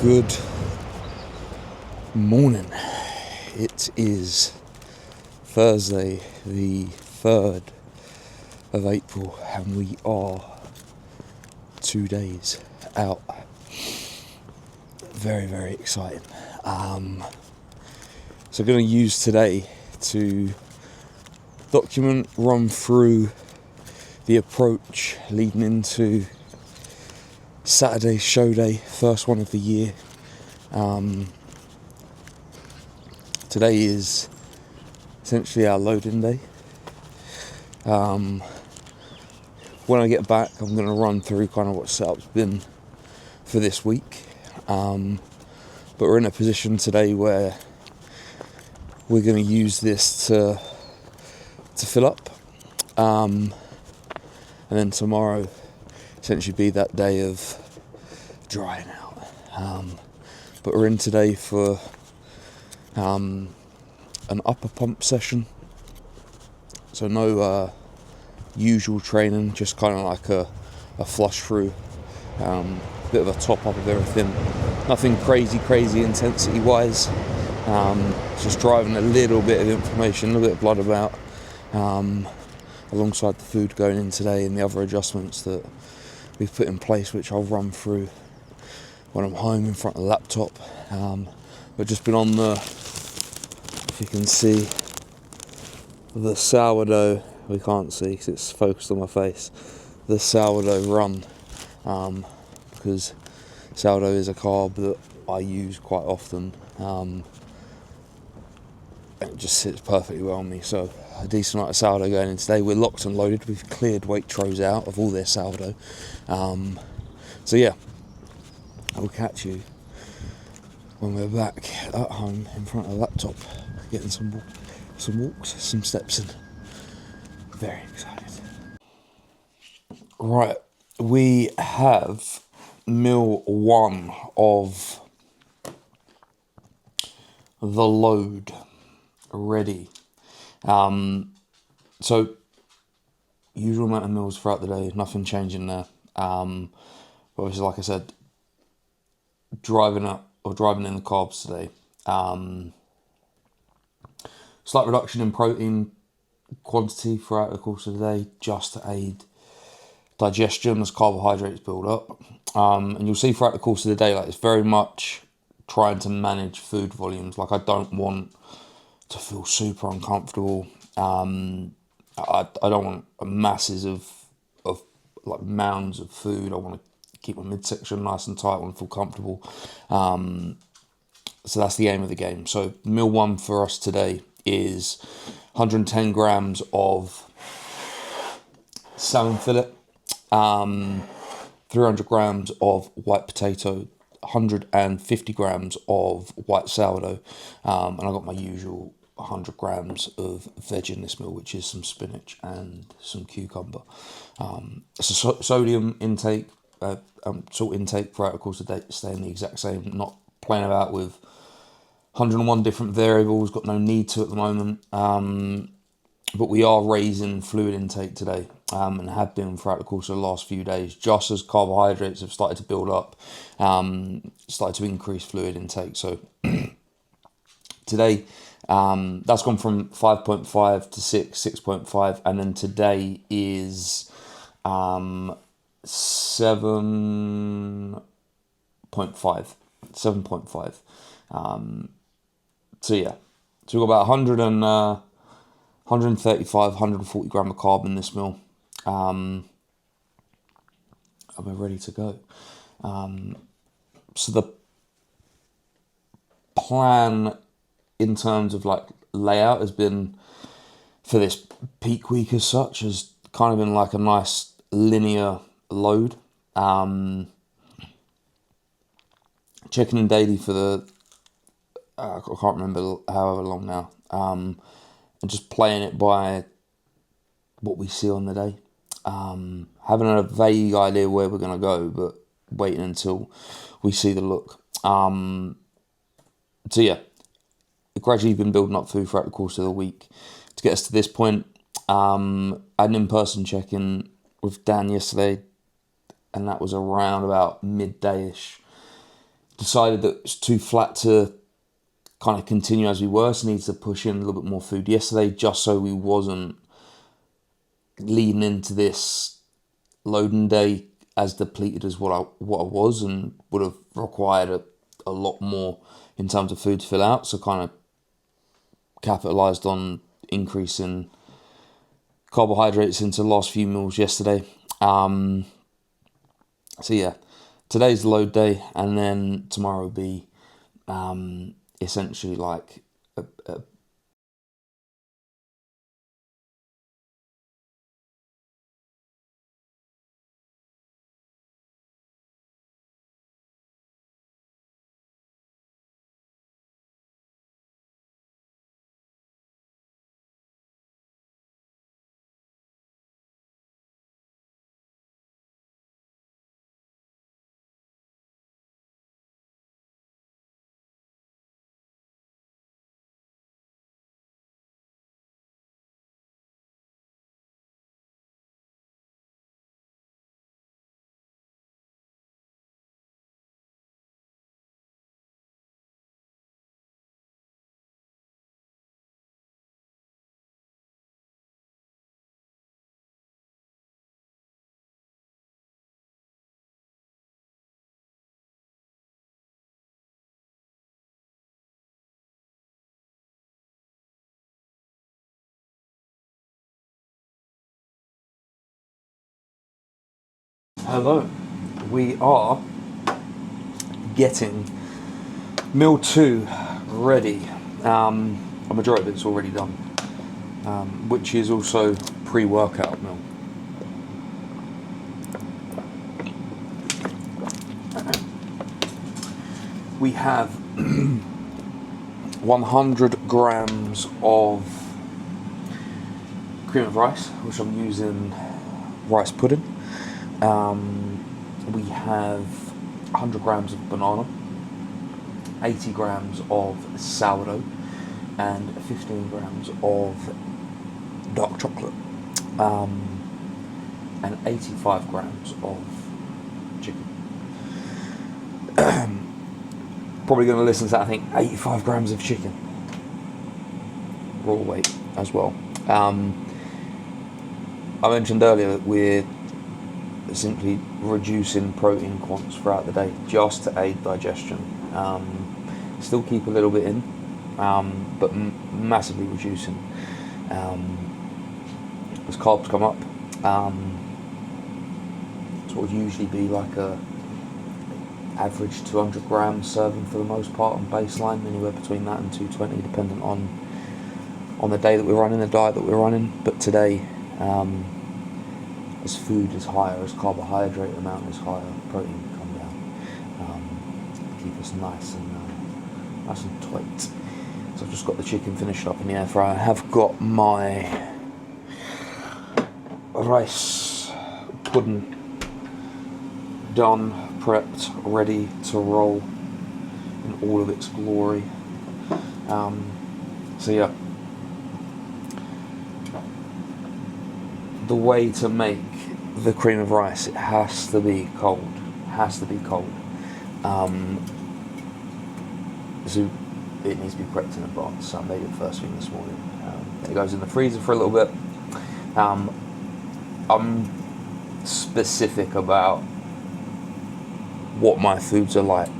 Good morning. It is Thursday, the 3rd of April, and we are 2 days out. Very, very exciting. So going to use today to document, run through the approach leading into Saturday's show day, first one of the year. Today is essentially our loading day. When I get back, I'm going to run through kind of what setup's been for this week. But we're in a position today where we're going to use this to fill up. And then tomorrow essentially be that day of drying out. But we're in today for an upper pump session. So no usual training, just kind of like a flush through, bit of a top up of everything. Nothing crazy intensity wise. Just driving a little bit of inflammation, a little bit of blood about, alongside the food going in today and the other adjustments that we've put in place, which I'll run through when I'm home in front of the laptop. But just been on the, if you can see, the sourdough, we can't see because it's focused on my face, the sourdough run, because sourdough is a carb that I use quite often. It just sits perfectly well on me, so a decent amount of sourdough going in today. We're locked and loaded. We've cleared Waitrose out of all their sourdough. So yeah, I'll catch you when we're back at home in front of the laptop, getting some walks, some steps in. Very excited. Right, we have meal 1 of the load ready. So usual amount of meals throughout the day, nothing changing there. Obviously, like I said, driving in the carbs today. Slight reduction in protein quantity throughout the course of the day, just to aid digestion as carbohydrates build up. And you'll see throughout the course of the day, like, it's very much trying to manage food volumes. Like, I don't want to feel super uncomfortable. I don't want masses of like mounds of food. I want to keep my midsection nice and tight. I want to feel comfortable. So that's the aim of the game. So meal 1 for us today is 110 grams of salmon fillet, 300 grams of white potato, 150 grams of white sourdough, and I got my usual 100 grams of veg in this meal, which is some spinach and some cucumber. So sodium intake, salt intake throughout the course of the day staying the exact same, not playing about with 101 different variables, got no need to at the moment. But we are raising fluid intake today, and have been throughout the course of the last few days, just as carbohydrates have started to build up, started to increase fluid intake. So today, that's gone from 5.5 to 6.5, and then today is 7.5. So yeah, so we've got about 135, 140 gram of carb in this meal. And we're ready to go. So the plan in terms of like layout has been, for this peak week as such, has kind of been like a nice linear load. Checking in daily for the, I can't remember however long now, and just playing it by what we see on the day. Having a vague idea where we're going to go, but waiting until we see the look. So yeah, gradually been building up food throughout the course of the week to get us to this point. I had an in-person check-in with Dan yesterday, and that was around about midday-ish. decided that it's too flat to kind of continue as we were, so needs to push in a little bit more food yesterday, just so we wasn't leading into this loading day as depleted as what I was, and would have required a lot more in terms of food to fill out. So kind of capitalised on increasing carbohydrates into the last few meals yesterday. So yeah, today's the load day, and then tomorrow will be essentially like a Hello, we are getting meal 2 ready. A majority of it's already done, which is also pre-workout meal. We have 100 grams of cream of rice, which I'm using rice pudding. We have 100 grams of banana, 80 grams of sourdough, and 15 grams of dark chocolate, and 85 grams of chicken. Probably going to listen to that. I think 85 grams of chicken, raw weight as well. I mentioned earlier that we're simply reducing protein quants throughout the day just to aid digestion. Still keep a little bit in, but massively reducing. As carbs come up, it would usually be like a average 200 grams serving for the most part on baseline, anywhere between that and 220, depending on the day that we're running, the diet that we're running. But today, as food is higher, as carbohydrate amount is higher, protein will come down, keep us nice and tight. So I've just got the chicken finished up in the air fryer. I have got my rice pudding done, prepped, ready to roll in all of its glory. So yeah, the way to make the cream of rice, it has to be cold. So it needs to be prepped in advance. So I made it first thing this morning. It goes in the freezer for a little bit. I'm specific about what my foods are like,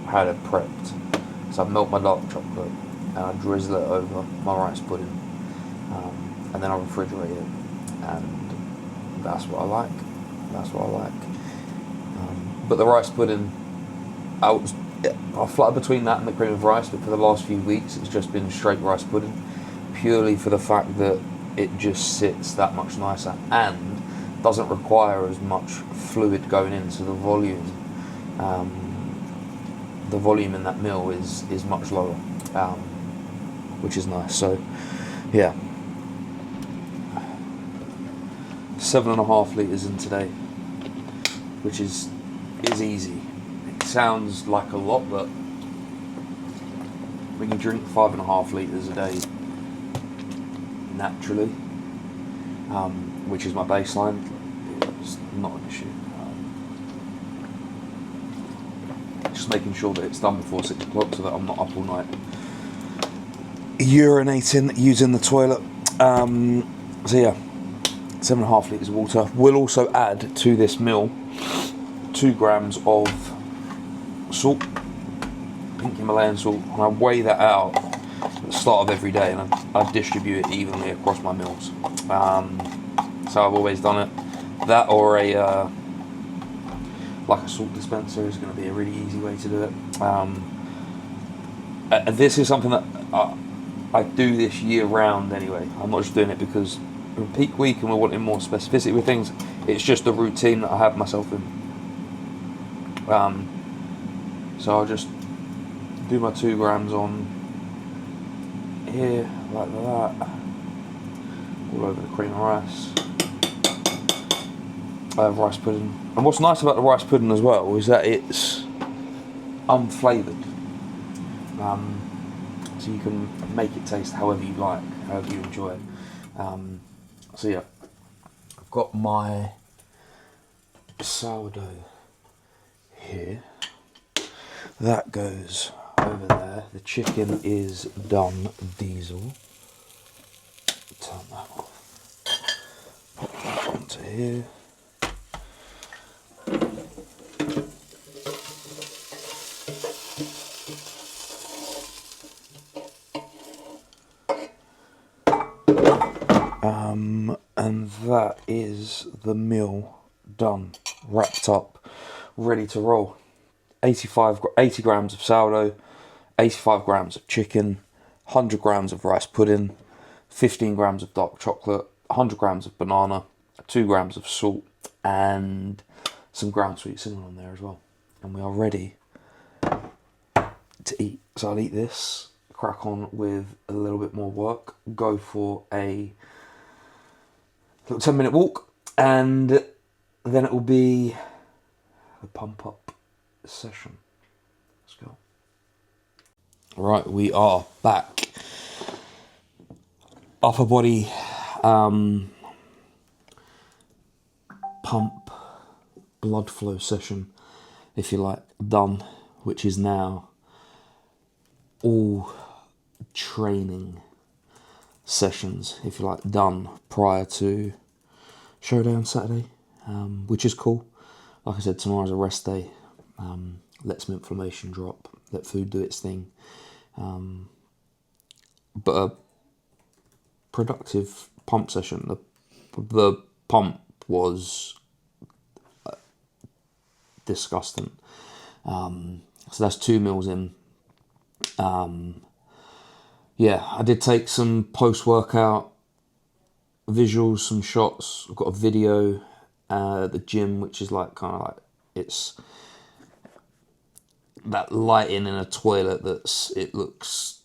how they're prepped. So I melt my dark chocolate and I drizzle it over my rice pudding, and then I refrigerate it, and that's what I like. But the rice pudding, I flutter between that and the cream of rice, but for the last few weeks it's just been straight rice pudding, purely for the fact that it just sits that much nicer and doesn't require as much fluid going in, so the volume in that meal is much lower, which is nice. So yeah, 7.5 litres in today, which is easy. It sounds like a lot, but when you drink 5.5 litres a day naturally, which is my baseline, it's not an issue. Just just making sure that it's done before 6 o'clock so that I'm not up all night urinating using the toilet. So yeah, 7.5 litres of water. We'll also add to this meal 2 grams of salt, pink Himalayan salt, and I weigh that out at the start of every day, and I distribute it evenly across my meals. So I've always done it. That or a like a salt dispenser is going to be a really easy way to do it. This is something that I do this year round anyway. I'm not just doing it because we're in peak week and we're wanting more specificity with things. It's just a routine that I have myself in. So I'll just do my 2 grams on here, like that, all over the cream of rice. I have rice pudding. And what's nice about the rice pudding as well is that it's unflavoured. So you can make it taste however you like, however you enjoy it. So yeah, I've got my sourdough here. That goes over there. The chicken is done diesel. Turn that off. Pop that onto here. And that is the meal done, wrapped up, ready to roll. 80 grams of sourdough, 85 grams of chicken, 100 grams of rice pudding, 15 grams of dark chocolate, 100 grams of banana, 2 grams of salt, and some ground sweet cinnamon on there as well. And we are ready to eat. So I'll eat this, crack on with a little bit more work, go for a little 10-minute walk, and then it will be the pump up session. Let's go. Right, we are back. Upper body pump blood flow session, if you like, done, which is now all training sessions, if you like, done prior to showdown Saturday, which is cool. Like I said, tomorrow's a rest day. Let some inflammation drop, let food do its thing. But a productive pump session. The pump was disgusting. So that's 2 meals in. Yeah, I did take some post-workout visuals, some shots. I've got a video at the gym, which is like kind of like, it's that lighting in a toilet it looks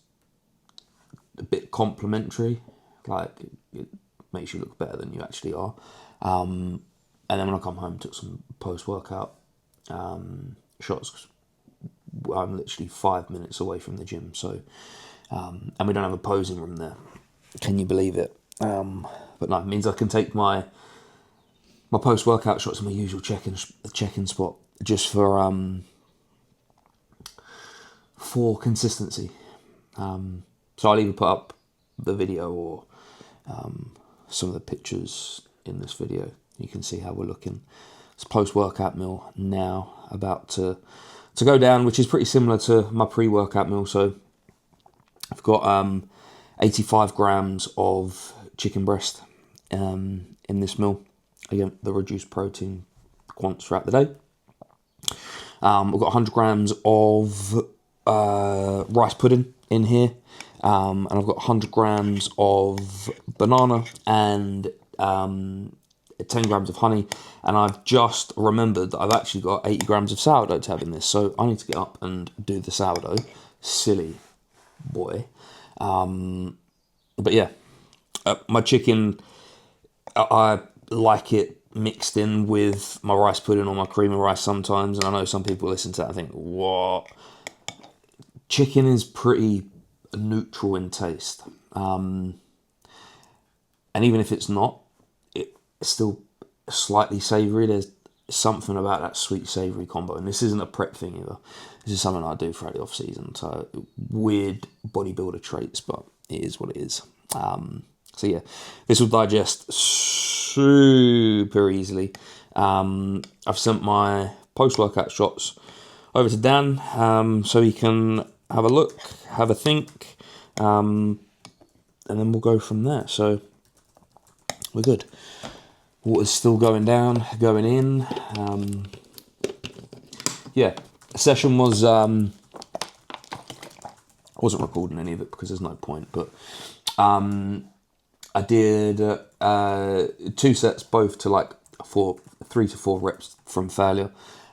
a bit complimentary, like it makes you look better than you actually are. And then when I come home, took some post-workout shots, 'cause I'm literally 5 minutes away from the gym, so and we don't have a posing room there. Can you believe it? But no, it means I can take my post-workout shots in my usual check-in spot, just for consistency. So I'll either put up the video or some of the pictures in this video. You can see how we're looking. It's post-workout meal now, about to go down, which is pretty similar to my pre-workout meal. So I've got 85 grams of chicken breast in this meal. Again, the reduced protein quants throughout the day. I've got 100 grams of rice pudding in here. And I've got 100 grams of banana and 10 grams of honey. And I've just remembered that I've actually got 80 grams of sourdough to have in this. So I need to get up and do the sourdough. Silly boy. But yeah, my chicken, I like it mixed in with my rice pudding or my cream of rice sometimes. And I know some people listen to that and think, what? Chicken is pretty neutral in taste. And even if it's not, it's still slightly savoury. There's something about that sweet savoury combo. And this isn't a prep thing either. This is something I do throughout the off season. So weird bodybuilder traits, but it is what it is. So yeah, this will digest super easily. I've sent my post-workout shots over to Dan, so he can have a look, have a think, and then we'll go from there. So we're good. Water's still going down, going in. Yeah, the session was, I wasn't recording any of it because there's no point, but I did 2 sets, both to like 3 to 4 reps from failure,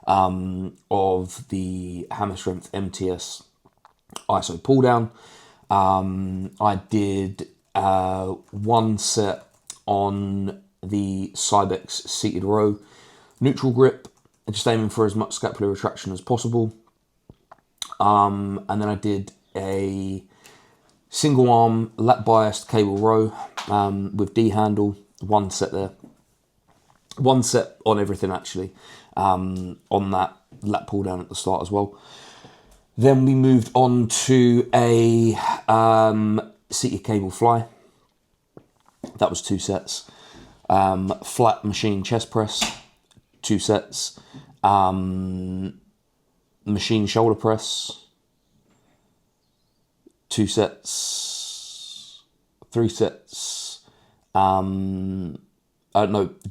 of the hammer strength MTS ISO pull down. I did 1 set on the Cybex seated row neutral grip, just aiming for as much scapular retraction as possible. And then I did a single arm lat biased cable row with D handle, 1 set there. 1 set on everything actually, on that lat pull down at the start as well. Then we moved on to a seated cable fly. That was 2 sets. Flat machine chest press, 2 sets. Machine shoulder press, 2 sets. 3 sets.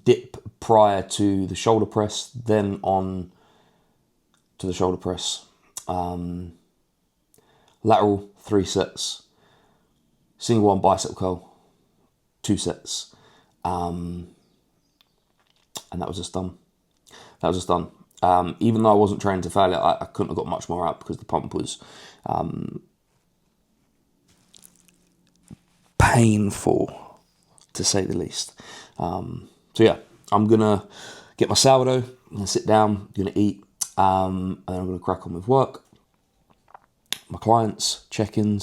Dip prior to the shoulder press, then on to the shoulder press. Lateral, 3 sets. Single arm bicep curl, 2 sets. And that was just done. Even though I wasn't trained to failure, I couldn't have got much more out because the pump was painful, to say the least. So yeah, I'm gonna get my sourdough, I'm gonna sit down, gonna eat, and then I'm gonna crack on with work. My clients, replying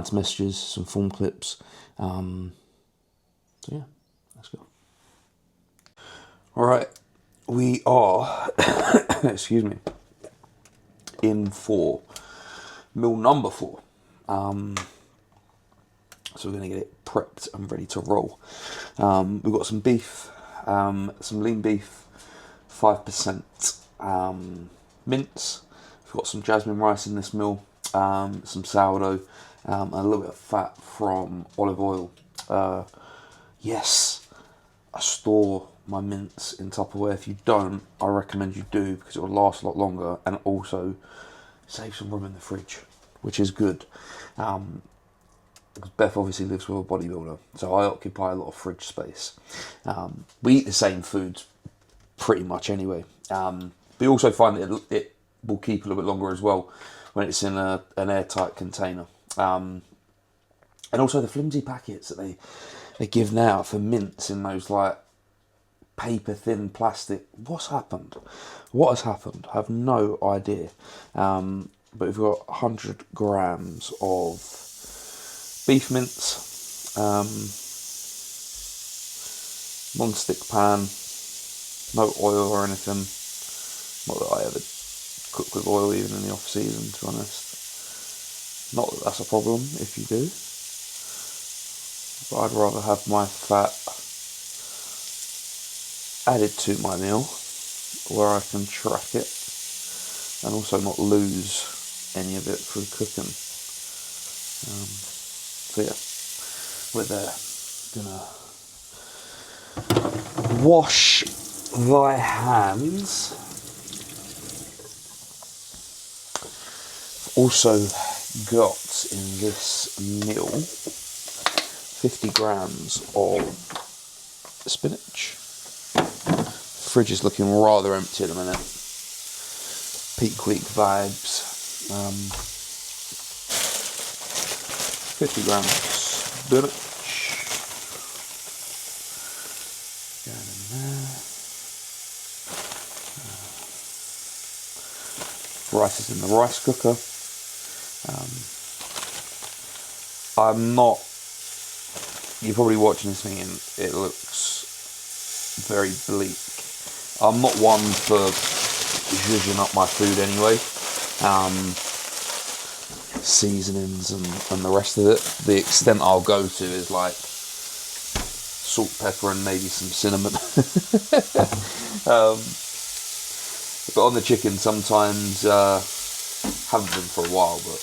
to messages, some form clips. So yeah, let's go. All right, we are, excuse me, in for meal number 4. So we're going to get it prepped and ready to roll. We've got some beef, some lean beef, 5% mince. We've got some jasmine rice in this meal, some sourdough, and a little bit of fat from olive oil. Yes, I store my mince in Tupperware. If you don't, I recommend you do, because it will last a lot longer and also save some room in the fridge, which is good. Because Beth obviously lives with a bodybuilder, so I occupy a lot of fridge space. We eat the same foods pretty much anyway. We also find that it will keep a little bit longer as well when it's in an airtight container. And also the flimsy packets that they give now for mince in those like paper thin plastic. What's happened? What has happened? I have no idea. But we've got 100 grams of beef mince, non-stick pan, no oil or anything. Not that I ever cook with oil even in the off season, to be honest. Not that that's a problem if you do, but I'd rather have my fat added to my meal where I can track it and also not lose any of it through cooking. So yeah, we're there. Gonna wash thy hands. Also got in this meal 50 grams of spinach. Fridge is looking rather empty at the minute. Peak week vibes. 50 grams of spinach. Going in there. Rice is in the rice cooker. I'm not, you're probably watching this thing and it looks very bleak. I'm not one for zhuzhing up my food anyway. Seasonings and the rest of it. The extent I'll go to is like salt, pepper, and maybe some cinnamon. But on the chicken, sometimes haven't been for a while, but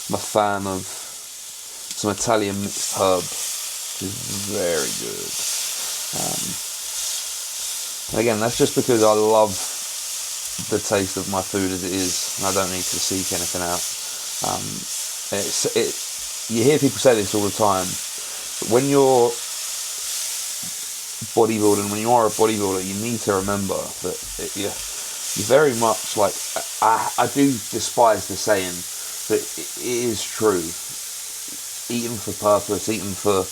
I'm a fan of some Italian mixed herb, which is very good. And again, that's just because I love the taste of my food as it is, and I don't need to seek anything out. You hear people say this all the time, but when you're bodybuilding, when you are a bodybuilder, you need to remember that you're very much like, I do despise the saying, but it is true. Eating for purpose, eating for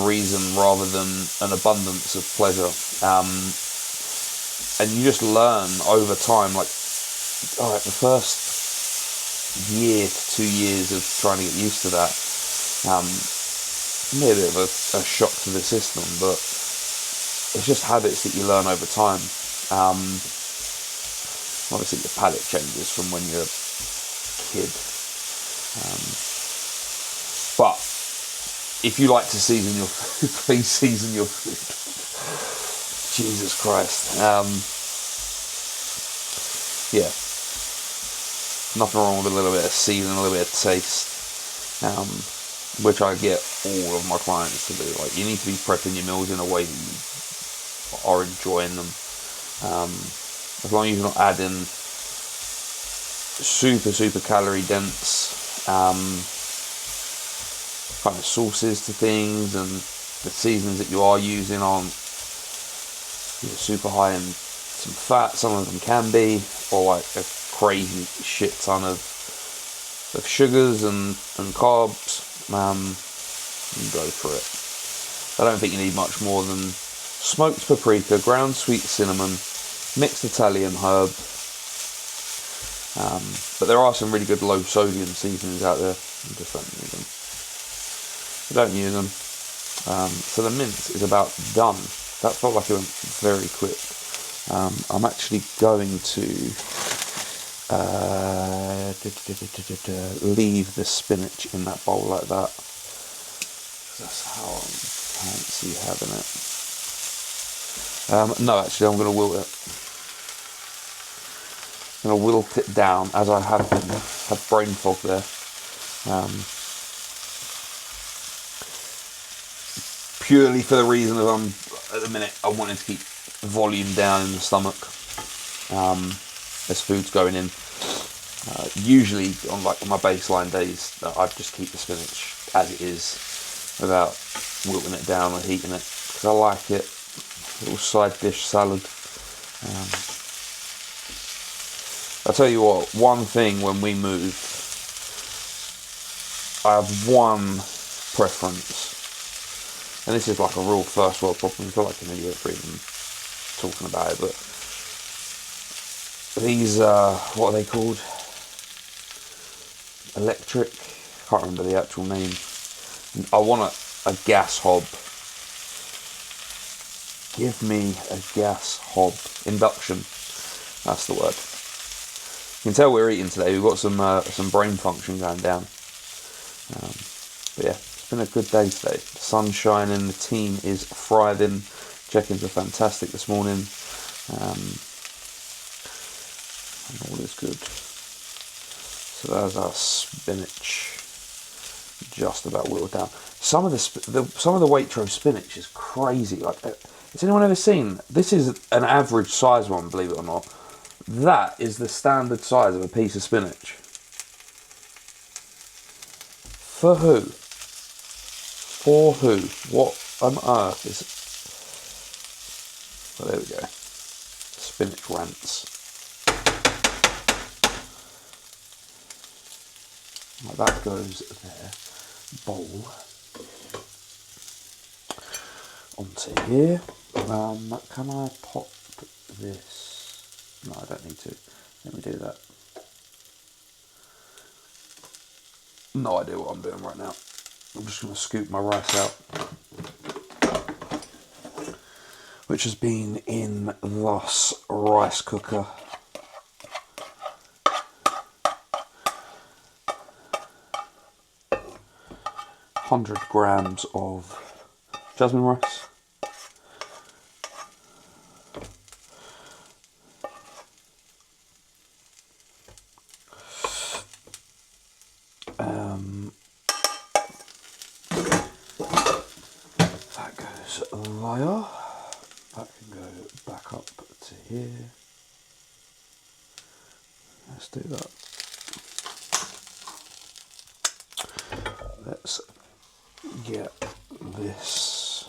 reason rather than an abundance of pleasure. And you just learn over time, like, alright, the first year to 2 years of trying to get used to that, maybe a bit of a shock to the system, but it's just habits that you learn over time. Obviously your palate changes from when you're a kid. But if you like to season your food, please season your food. Jesus Christ. Yeah. Nothing wrong with a little bit of seasoning, a little bit of taste. Which I get all of my clients to do. Like, you need to be prepping your meals in a way that you are enjoying them. As long as you're not adding super calorie dense kind of sauces to things, and the seasonings that you are using aren't super high in some fat. Some of them can be, or like a crazy shit ton of sugars and carbs. You go for it. I don't think you need much more than smoked paprika, ground sweet cinnamon, mixed Italian herb. But there are some really good low sodium seasonings out there. I just don't use them. So the mince is about done. That felt like it went very quick. I'm actually going to leave the spinach in that bowl like that. That's how I fancy having it. No, actually, I'm going to wilt it. I'm going to wilt it down, as I had brain fog there. Purely for the reason of at the minute I wanted to keep volume down in the stomach as food's going in. Usually on like my baseline days, I just keep the spinach as it is without wilting it down or heating it, because I like it. A little side dish salad. I'll tell you what, one thing when we moved, I have one preference. And this is like a real first world problem. I feel like an idiot for even talking about it, but these, what are they called? Electric? Can't remember the actual name. I want a gas hob. Give me a gas hob. Induction. That's the word. You can tell we're eating today. We've got some brain function going down. But yeah. It's been a good day today. The sun's shining, the team is thriving. Check-ins are fantastic this morning. And all is good. So there's our spinach. Just about whittled down. Some of the Waitrose spinach is crazy. Like, has anyone ever seen? This is an average size one, believe it or not. That is the standard size of a piece of spinach. For who? For who? What on earth is it? Well, there we go. Spinach rants. Well, that goes there. Bowl. Onto here. Can I pop this? No, I don't need to. Let me do that. No idea what I'm doing right now. I'm just going to scoop my rice out. which has been in this rice cooker. £100 of jasmine rice. That goes there. That can go back up to here. Let's do that. Let's get this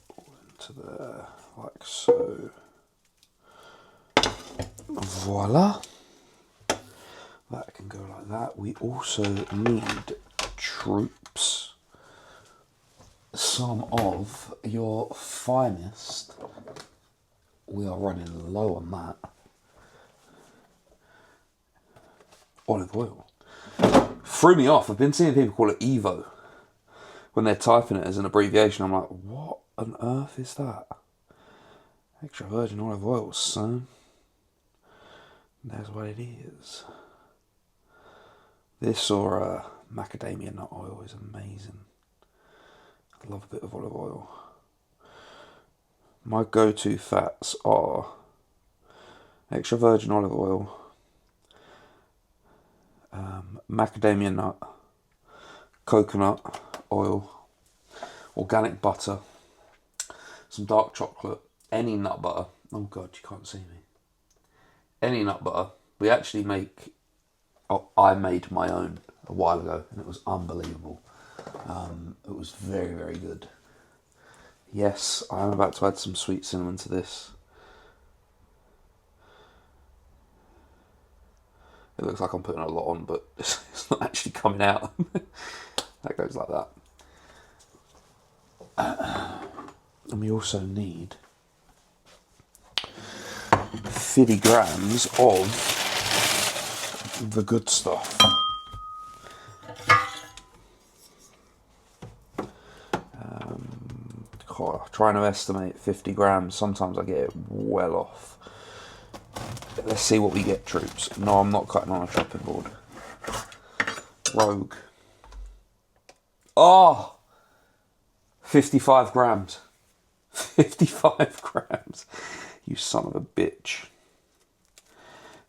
all into there, like so. Voila. That can go like that. We also need, troops, some of your finest. We are running low on that. Olive oil. Threw me off. I've been seeing people call it Evo when they're typing it as an abbreviation. I'm like, what on earth is that? Extra virgin olive oil, son. That's what it is. This or macadamia nut oil is amazing. I love a bit of olive oil. My go-to fats are extra virgin olive oil, macadamia nut, coconut oil, organic butter, some dark chocolate, any nut butter. Oh God, you can't see me. Any nut butter. We actually make, I made my own a while ago and it was unbelievable. It was very, very good. Yes, I'm about to add some sweet cinnamon to this. It looks like I'm putting a lot on, but it's not actually coming out. That goes like that. And we also need 50 grams of the good stuff. Trying to estimate 50 grams. Sometimes I get it well off. Let's see what we get, troops. No, I'm not cutting on a chopping board. Rogue. Oh! 55 grams. 55 grams. You son of a bitch.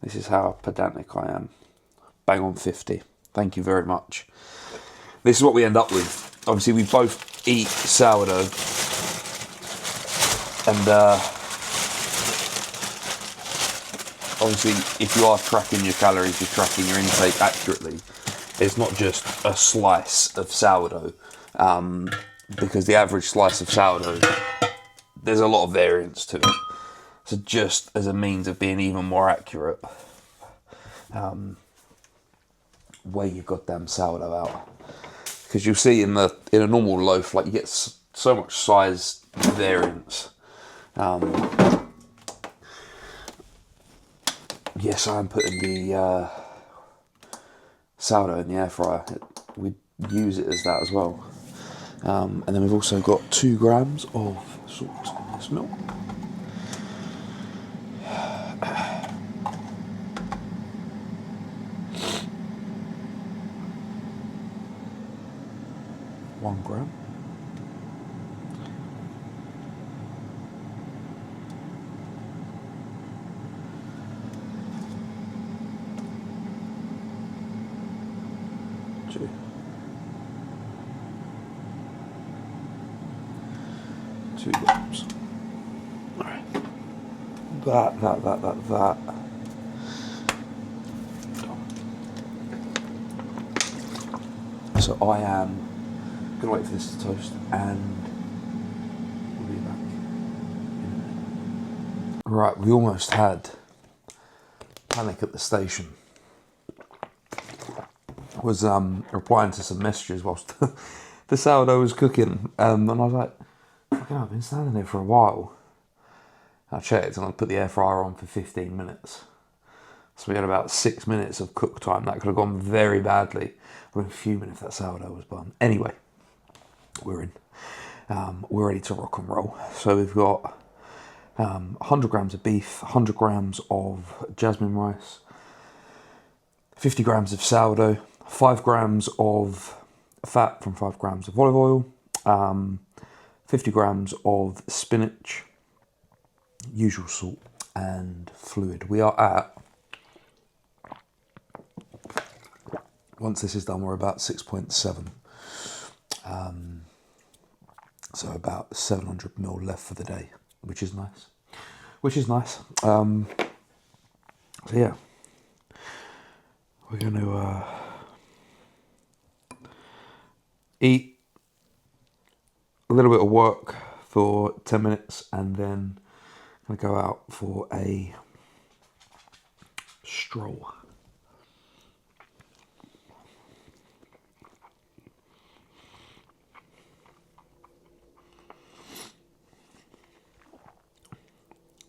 This is how pedantic I am. Bang on 50. Thank you very much. This is what we end up with. Obviously, we both eat sourdough. And obviously, if you are tracking your calories, you're tracking your intake accurately. It's not just a slice of sourdough, because the average slice of sourdough, there's a lot of variance to it. So just as a means of being even more accurate, weigh your goddamn sourdough out. Because you'll see in a normal loaf, like you get so much size variance. Yes, I'm putting the sourdough in the air fryer. We use it as that as well. And then we've also got 2 grams of salt in this milk. One gram. Two grams. Alright. That. So I am gonna wait for this to toast and we'll be back. Right, we almost had panic at the station. Was replying to some messages whilst the sourdough was cooking, and I was like, fucking hell, I've been standing there for a while. I checked and I put the air fryer on for 15 minutes. So we had about 6 minutes of cook time. That could have gone very badly. I would have been fuming if that sourdough was bun. Anyway, we're in. We're ready to rock and roll. So we've got 100 grams of beef, 100 grams of jasmine rice, 50 grams of sourdough, 5 grams of fat from 5 grams of olive oil, 50 grams of spinach, usual salt and fluid. We are at, once this is done, we're about 6.7. So about 700 ml left for the day, which is nice. So yeah, we're going to eat a little bit of work for 10 minutes and then I'm going to go out for a stroll.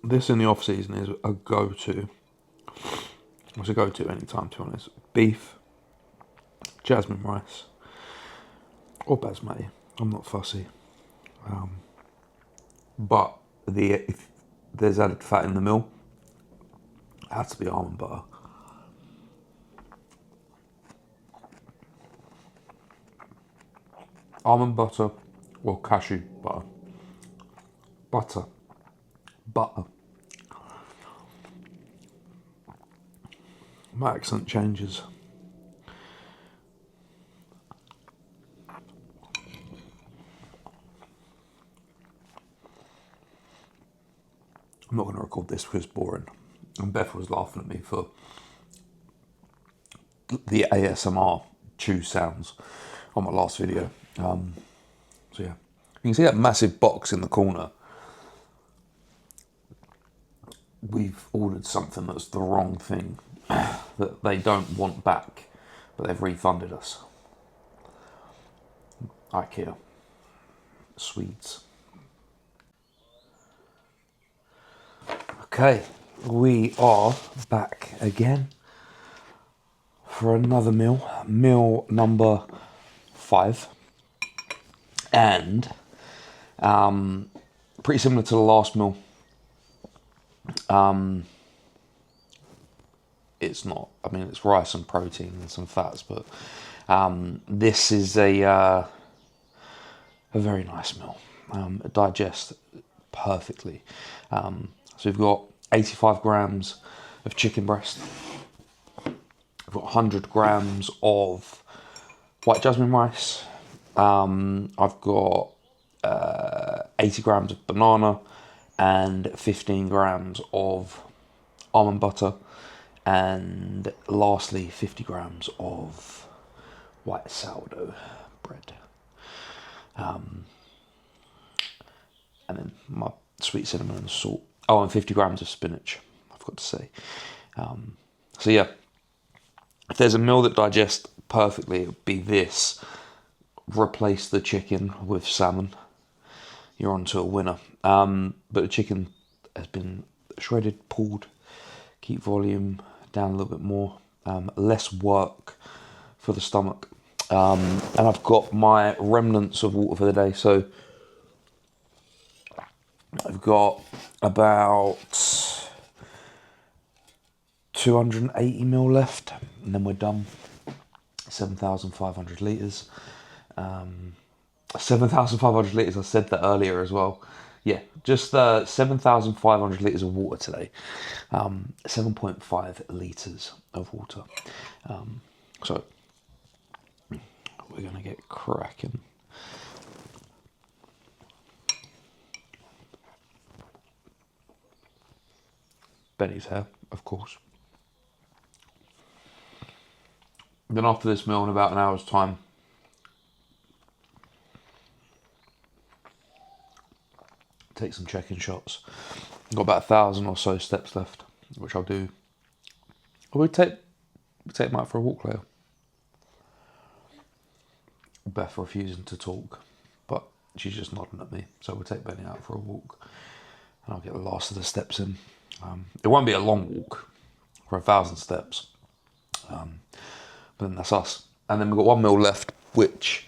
This in the off season is a go-to. It's a go-to anytime, to be honest. Beef, jasmine rice, or basmati. I'm not fussy. But if there's added fat in the meal, it has to be almond butter. Almond butter or cashew butter. Butter. My accent changes. I'm not going to record this because it's boring. And Beth was laughing at me for the ASMR chew sounds on my last video. So yeah, you can see that massive box in the corner. We've ordered something that's the wrong thing that they don't want back, but they've refunded us. IKEA. Swedes. Okay, we are back again for another meal number 5, and pretty similar to the last meal. It's not, I mean, it's rice and protein and some fats, but this is a very nice meal. It digests perfectly. So we've got 85 grams of chicken breast. I've got 100 grams of white jasmine rice. I've got 80 grams of banana and 15 grams of almond butter. And lastly, 50 grams of white sourdough bread. And then my sweet cinnamon and salt. Oh, and 50 grams of spinach, I forgot to say. So yeah, if there's a meal that digests perfectly, it would be this. Replace the chicken with salmon. You're on to a winner. But the chicken has been shredded, pulled, keep volume down a little bit more. Less work for the stomach. And I've got my remnants of water for the day. So I've got about 280 ml left, and then we're done. 7,500 litres. 7,500 litres, I said that earlier as well. Yeah, just 7,500 litres of water today. 7.5 litres of water. So we're going to get cracking. Benny's hair, of course. Then after this meal, in about an hour's time, take some check-in shots. I've got about 1,000 or so steps left, which I'll do. We'll take them out for a walk later. Beth refusing to talk, but she's just nodding at me. So we'll take Benny out for a walk, and I'll get the last of the steps in. It won't be a long walk for 1,000 steps, but then that's us. And then we've got one meal left, which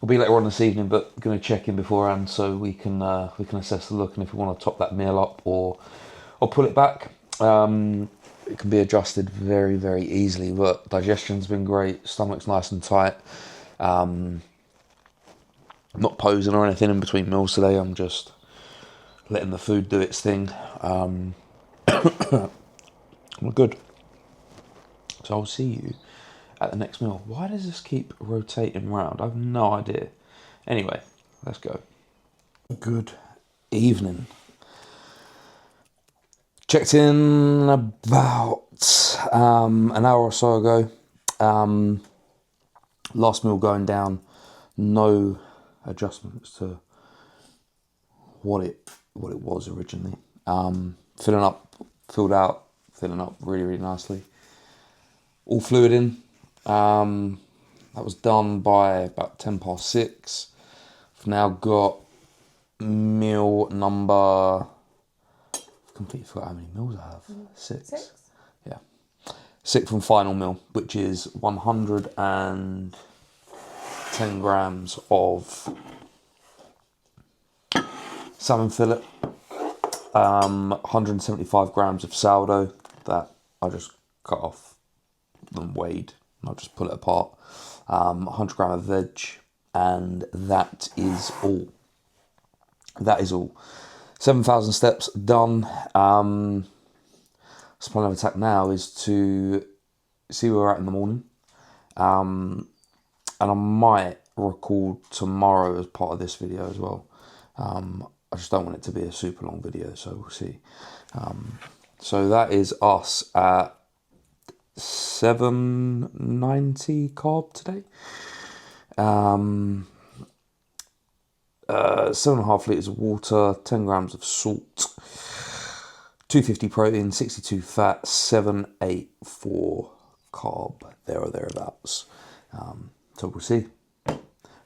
will be later on this evening, but going to check in beforehand so we can assess the look, and if we want to top that meal up or pull it back. It can be adjusted very, very easily, but digestion's been great, stomach's nice and tight. I'm not posing or anything in between meals today, I'm just letting the food do its thing. We're good. So I'll see you at the next meal. Why does this keep rotating round? I have no idea. Anyway, let's go. Good evening. Checked in about an hour or so ago. Last meal going down, no adjustments to what it was originally. Filled out really, really nicely. All fluid in. That was done by about 6:10. I've now got meal number... completely forgot how many meals I have. 6. Yeah. 6th and final meal, which is 110 grams of salmon fillet, 175 grams of sourdough that I just cut off and weighed, and I'll just pull it apart, 100 grams of veg, and that is all. 7,000 steps done. So plan of attack now is to see where we're at in the morning. And I might record tomorrow as part of this video as well. I just don't want it to be a super long video, so we'll see. So that is us at 790 carb today. 7.5 litres of water, 10 grams of salt, 250 protein, 62 fat, 784 carb, there or thereabouts. So we'll see.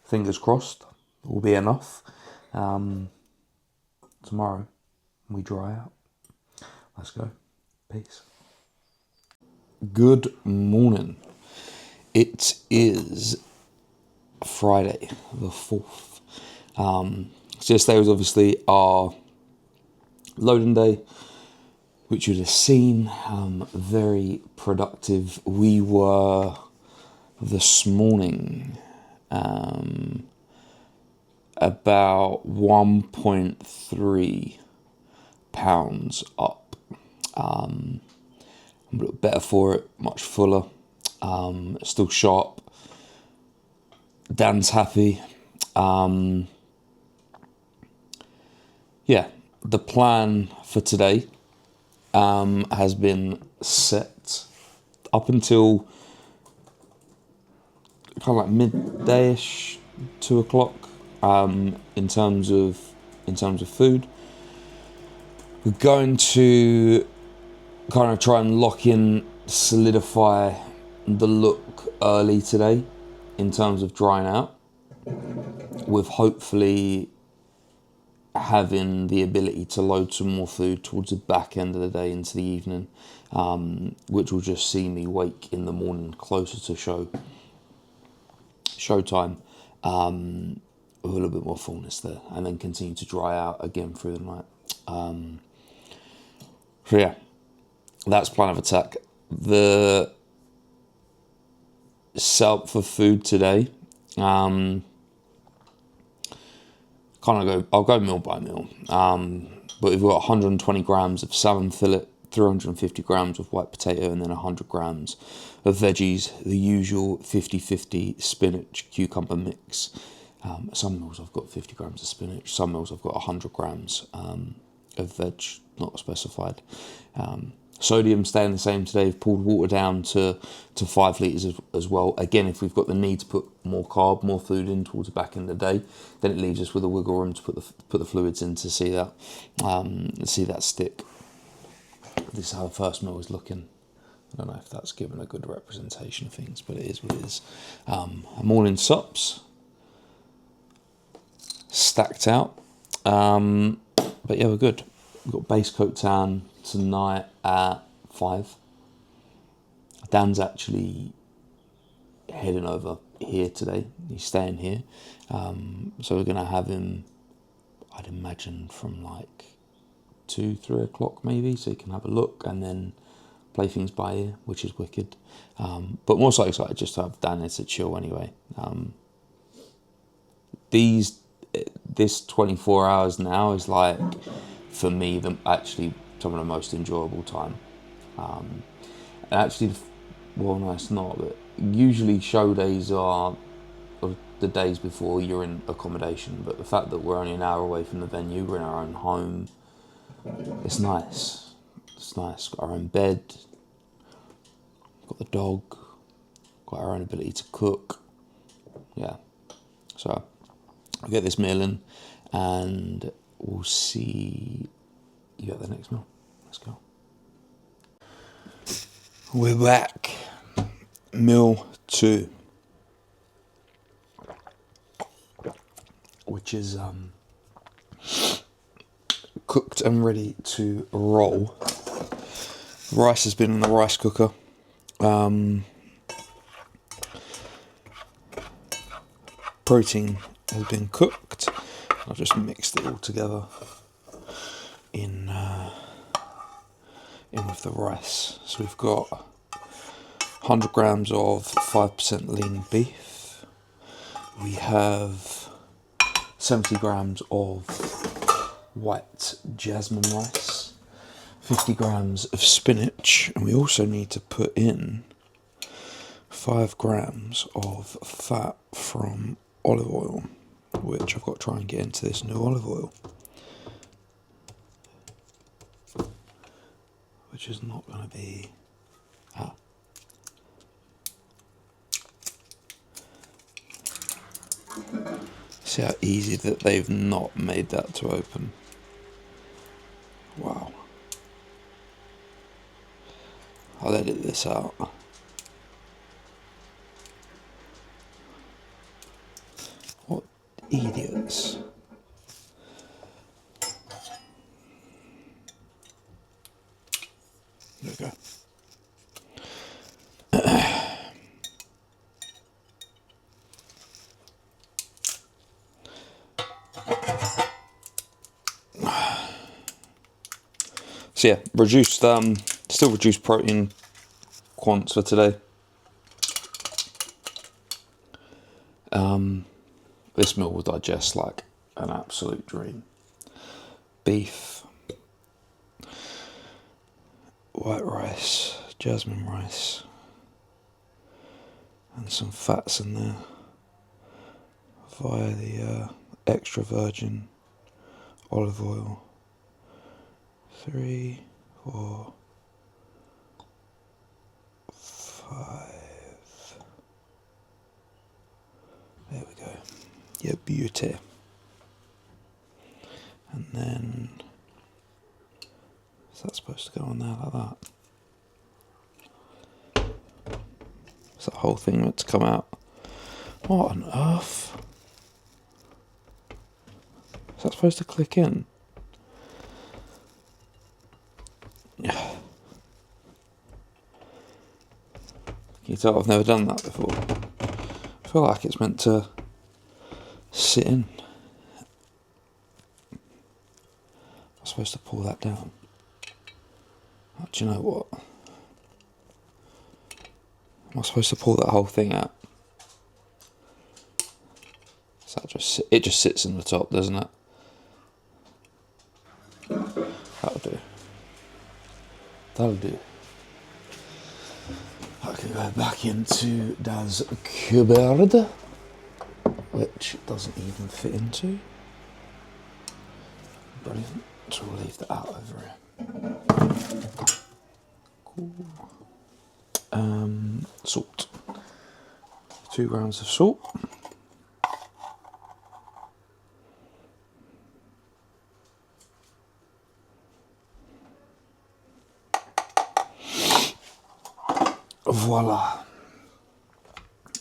Fingers crossed, will be enough. Tomorrow we dry out. Let's go. Peace. Good morning. It is Friday the 4th. So yesterday was obviously our loading day, which you'd have seen. Very productive. We were this morning about 1.3 pounds up. I'm a little better for it, much fuller, still sharp. Dan's happy. Yeah, the plan for today has been set up until kind of like midday-ish, 2 o'clock. In terms of food, we're going to kind of try and lock in, solidify the look early today in terms of drying out, with hopefully having the ability to load some more food towards the back end of the day into the evening, which will just see me wake in the morning closer to showtime, with a little bit more fullness there, and then continue to dry out again through the night. So yeah, that's plan of attack. The setup for food today, I'll go meal by meal. But we've got 120 grams of salmon fillet, 350 grams of white potato, and then 100 grams of veggies, the usual 50-50 spinach cucumber mix. Some meals I've got 50 grams of spinach, some meals I've got 100 grams of veg, not specified. Sodium staying the same today. We've pulled water down to 5 litres as well. Again, if we've got the need to put more carb, more food in towards the back end of the day, then it leaves us with a wiggle room to put the fluids in to see that stick. This is how the first meal is looking. I don't know if that's given a good representation of things, but it is what it is. Morning sups stacked out, but yeah, we're good. We've got base coat town tonight at 5. Dan's actually heading over here today. He's staying here. So we're going to have him, I'd imagine, from like 2-3 o'clock maybe, so he can have a look and then play things by ear, which is wicked. But more so excited just to have Dan there to chill anyway. This 24 hours now is like, for me, actually some of the most enjoyable time. And actually, well, no, it's not, but usually show days are the days before you're in accommodation, but the fact that we're only an hour away from the venue, we're in our own home, it's nice. It's nice. Got our own bed, got the dog, got our own ability to cook. Yeah. So I'll get this meal in and we'll see you at the next meal. Let's go. We're back. Meal 2. Which is cooked and ready to roll. Rice has been in the rice cooker. Protein has been cooked. I've just mixed it all together in with the rice. So we've got 100 grams of 5% lean beef. We have 70 grams of white jasmine rice, 50 grams of spinach, and we also need to put in 5 grams of fat from olive oil, which I've got to try and get into this new olive oil, which is not going to be... See how easy that they've not made that to open. Wow. I'll edit this out. What idiots. There we go. So yeah, still reduced protein quants for today. This meal will digest like an absolute dream. Beef, white rice, jasmine rice, and some fats in there via the extra virgin olive oil. 3, 4, 5. There we go. Yeah, beauty. And then is that supposed to go on there like that? Is that whole thing meant to come out? What on earth? Is that supposed to click in? Yeah. Can you tell I've never done that before? I feel like it's meant to sit in. I'm supposed to pull that down. Oh, do you know what? Am I supposed to pull that whole thing out? So it just sits in the top, doesn't it? That'll do. That'll do. I can go back into Das cupboard, which it doesn't even fit into. Brilliant. So we'll leave that out over here. Cool. Salt. 2 grams of salt. Voila.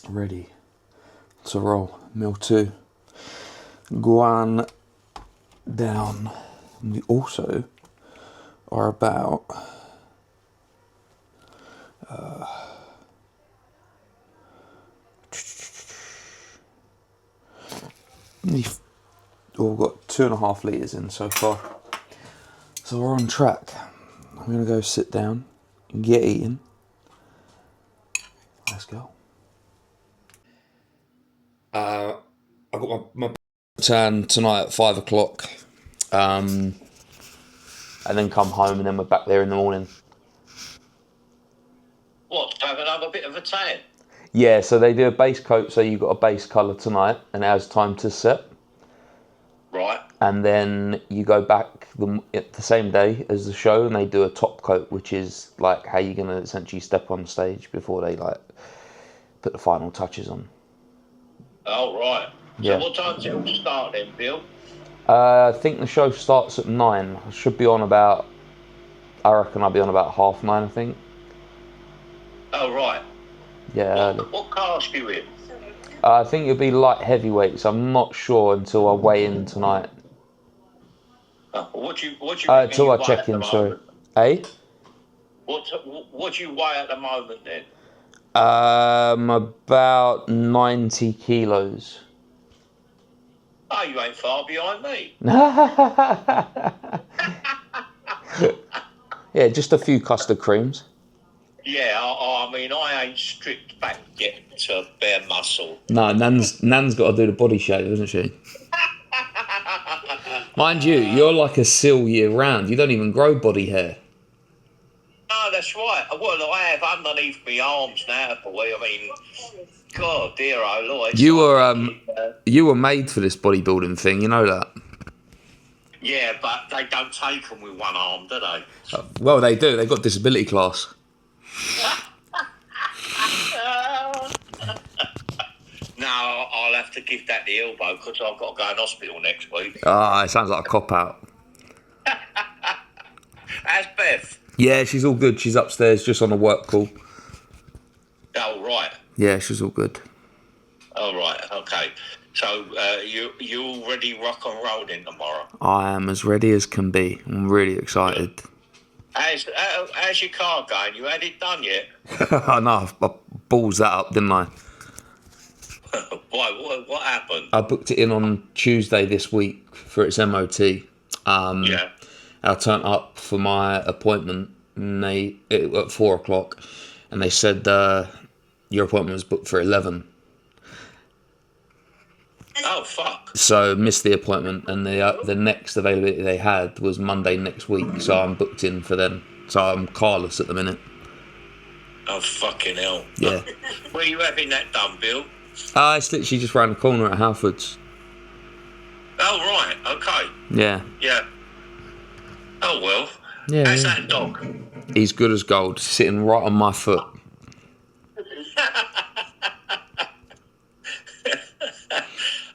Ready to roll. Meal 2. Guan down. We also are about 2.5 litres in so far. So we're on track. I'm going to go sit down and get eating. Let's go. I got my turn tonight at 5 o'clock. And then come home, and then we're back there in the morning. What, to have another bit of a tan? Yeah, so they do a base coat, so you've got a base colour tonight, and it has time to set. Right. And then you go back the same day as the show, and they do a top coat, which is like how you're going to essentially step on stage before they like put the final touches on. Oh, right. Yeah. So what time does it start then, Bill? I think the show starts at 9. I should be on about, I reckon I'll be on about 9:30, I think. Oh, right. Yeah. What class are you in? I think it'll be light heavyweights. I'm not sure until I weigh in tonight. What do you Until I check in, sorry. Eh? What do you weigh at the moment then? About 90 kilos. Oh, you ain't far behind me. Yeah, just a few custard creams. Yeah, I mean, I ain't stripped back yet to bare muscle. No, Nan's got to do the body shave, hasn't she? Mind you, you're like a seal year round. You don't even grow body hair. No, that's right. Well, I have underneath my arms now, boy. I mean, God, dear, oh Lord. You were made for this bodybuilding thing. You know that. Yeah, but they don't take them with one arm, do they? Well, they do. They've got disability class. No, I'll have to give that the elbow because I've got to go in hospital next week. It sounds like a cop-out. How's Beth? Yeah, she's all good. She's upstairs just on a work call. Oh, right. Yeah, she's all good. Oh, right, okay. So, you already rock and rolling tomorrow? I am as ready as can be. I'm really excited. How's your car going? You had it done yet? I know, I balls that up, didn't I? Why? What happened? I booked it in on Tuesday this week for its MOT. Yeah. I turned up for my appointment at 4 o'clock, and they said your appointment was booked for 11. Oh, fuck. So missed the appointment, and the next availability they had was Monday next week, so I'm booked in for then. So I'm carless at the minute. Oh, fucking hell. Yeah. Where are you having that done, Bill? It's literally just round the corner at Halfords. Oh, right, okay. Yeah. Yeah. Oh, well. Yeah. How's that dog? He's good as gold, sitting right on my foot.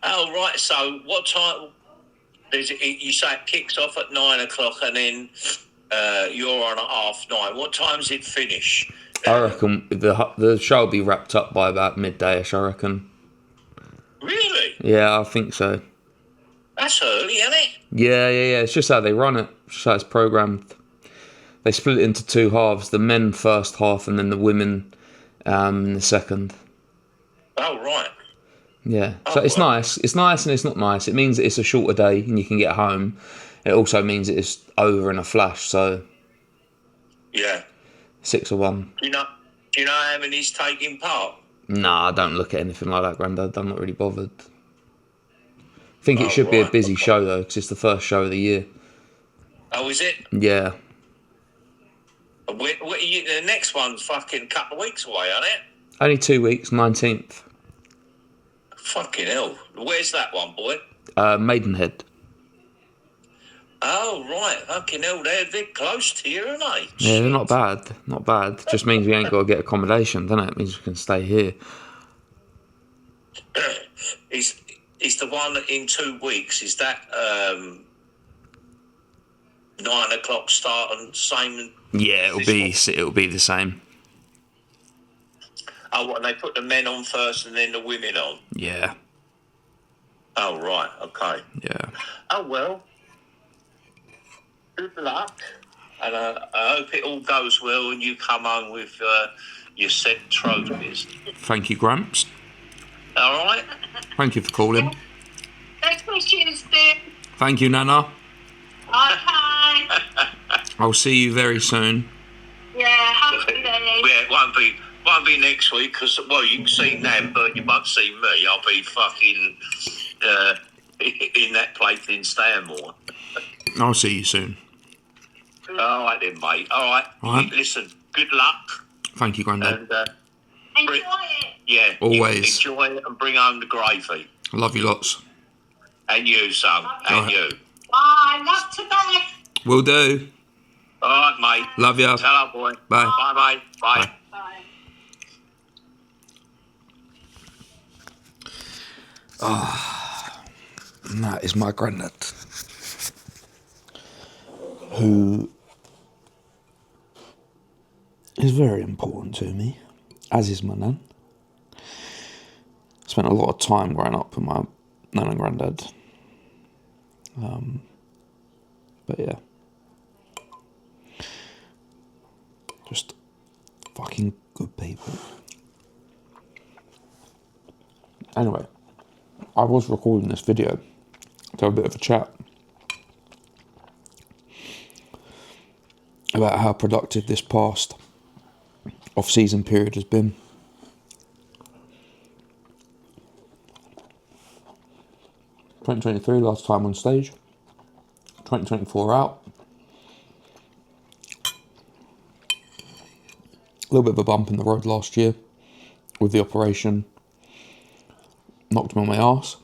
Oh, right, so what time... You say it kicks off at 9 o'clock and then you're on at 9:30. What time does it finish? I reckon the show will be wrapped up by about midday-ish, I reckon. Really? Yeah, I think so. That's early, isn't it? Yeah. It's just how they run it. It's just how it's programmed. They split it into 2 halves. The men first half and then the women in the second. Oh, right. Yeah. So it's nice. It's nice and it's not nice. It means that it's a shorter day and you can get home. It also means that it's over in a flash, so... Yeah. 6 of 1. Do you know how many's taking part? Nah, I don't look at anything like that, Grandad. I'm not really bothered. I think it should be a busy show, though, because it's the first show of the year. Oh, is it? Yeah. The next one's fucking a couple of weeks away, isn't it? Only 2 weeks, 19th. Fucking hell. Where's that one, boy? Maidenhead. Oh, right. Fucking hell, they're a bit close to you, aren't they? Yeah, they're not bad. Not bad. Just means we ain't got to get accommodation, doesn't it? It means we can stay here. Is the one in 2 weeks, is that 9 o'clock start and same? Yeah, it'll be the same. Oh, what, and they put the men on first and then the women on? Yeah. Oh, right, okay. Yeah. Oh, well. Good luck. And I hope it all goes well and you come home with your said trophies. Thank you, Gramps. All right? Thank you for calling. Next question is there. Thank you, Nana. Okay. I'll see you very soon. Yeah, hopefully. Yeah, it won't be next week because you can see Nan, but you won't see me. I'll be fucking in that place in Stanmore. I'll see you soon. All right then, mate. All right. Listen, good luck. Thank you, Grandad. And Enjoy it. yeah, always enjoy it and bring home the gravy. I love you lots. And you, son. And you. Bye. Love to death. Will do. All right, mate. Love ya. Tell her, boy. Bye. Bye, mate. Bye. Bye. And that is my granddad, who is very important to me, as is my nan. Spent a lot of time growing up with my nan and granddad. But yeah, just fucking good people. Anyway, I was recording this video to have a bit of a chat about how productive this past off-season period has been. (2023) last time on stage, 2024 out. A little bit of a bump in the road last year with the operation. Knocked me on my arse.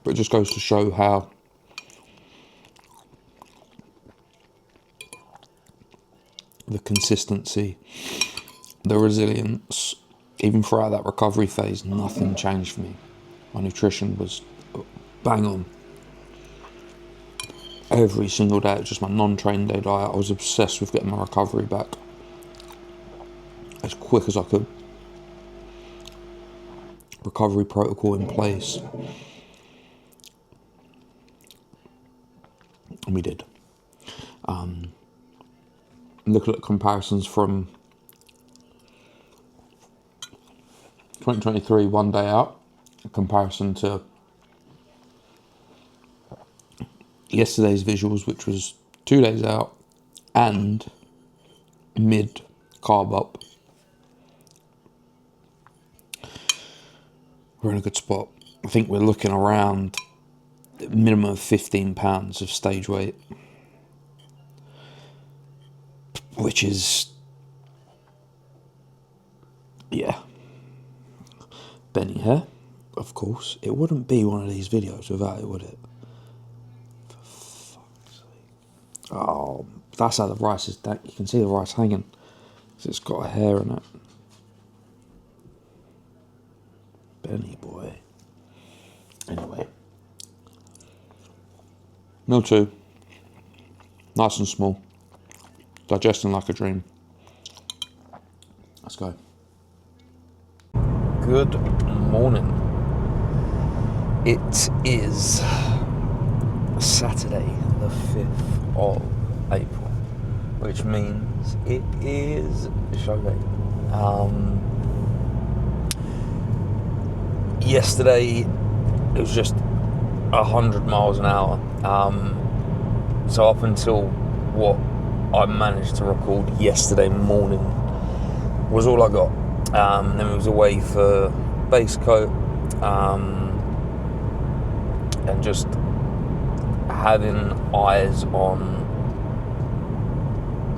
But it just goes to show how the consistency, the resilience, even throughout that recovery phase, nothing changed for me. My nutrition was bang on. Every single day, it was just my non-train day diet. I was obsessed with getting my recovery back as quick as I could. Recovery protocol in place. And we did. Looking at comparisons from 2023, one day out, in comparison to yesterday's visuals, which was 2 days out and mid carb up. We're in a good spot. I think we're looking around a minimum of 15 pounds of stage weight, which is, yeah, Benny here, of course. It wouldn't be one of these videos without it, would it? For fuck's sake. Oh, that's how the rice is. You can see the rice hanging. It's got a hair in it. Benny boy. Anyway. Meal 2. Nice and small. Digesting like a dream. Let's go. Good morning. It is Saturday, the 5th of April, which means it is show day. Yesterday, it was just 100 miles an hour. So up until what I managed to record yesterday morning was all I got. Then we was away for base coat, and just having eyes on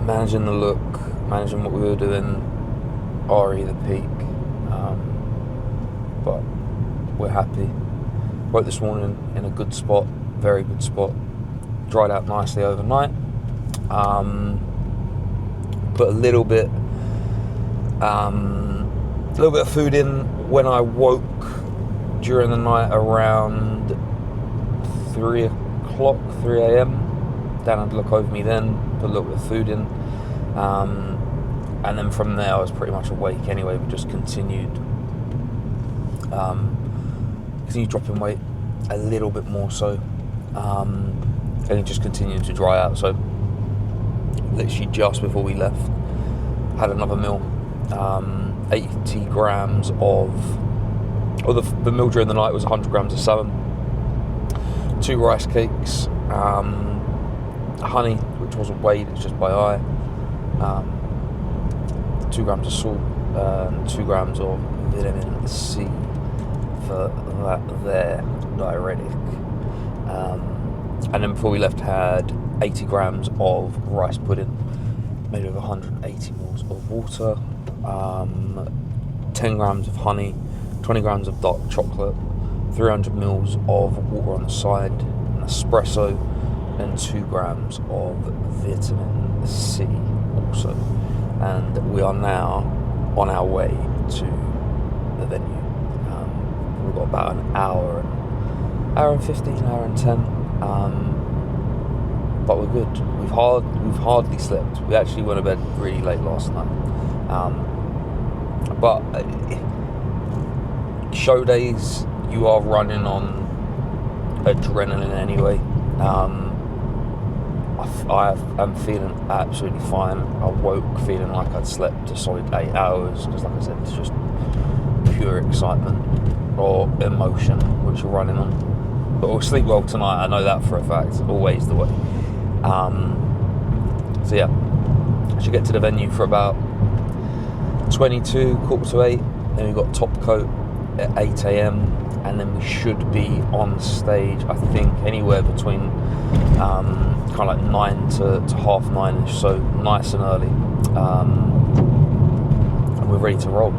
managing the look, managing what we were doing, RE the peak. But we're happy. Woke this morning in a good spot, very good spot. Dried out nicely overnight. Put a little bit of food in when I woke during the night around 3 a.m. Dan had to look over me then, put a little bit of food in. And then from there I was pretty much awake anyway, but just continued dropping weight a little bit more so. And it just continued to dry out. So literally just before we left, had another meal, 80 grams of or the meal during the night was 100 grams of salmon, 2 rice cakes, honey, which wasn't weighed, it's just by eye, 2 grams of salt, 2 grams of vitamin C for that there diuretic. And then before we left, had 80 grams of rice pudding made with 180 mils of water, 10 grams of honey, 20 grams of dark chocolate, 300 mils of water on the side, an espresso, and 2 grams of vitamin C also. And we are now on our way to the venue. We've got about an hour and 15, hour and 10. But we're good. We've hardly slept. We actually went to bed really late last night. But show days, you are running on adrenaline anyway. I'm feeling absolutely fine. I woke feeling like I'd slept a solid 8 hours because, like I said, it's just pure excitement or emotion which you're running on. But we'll sleep well tonight. I know that for a fact. Always the way. So yeah, I should get to the venue for about 22, 7:45. Then we've got top coat at 8 a.m. and then we should be on stage, I think, anywhere between kind of like 9 to 9:30ish, so nice and early, and we're ready to roll.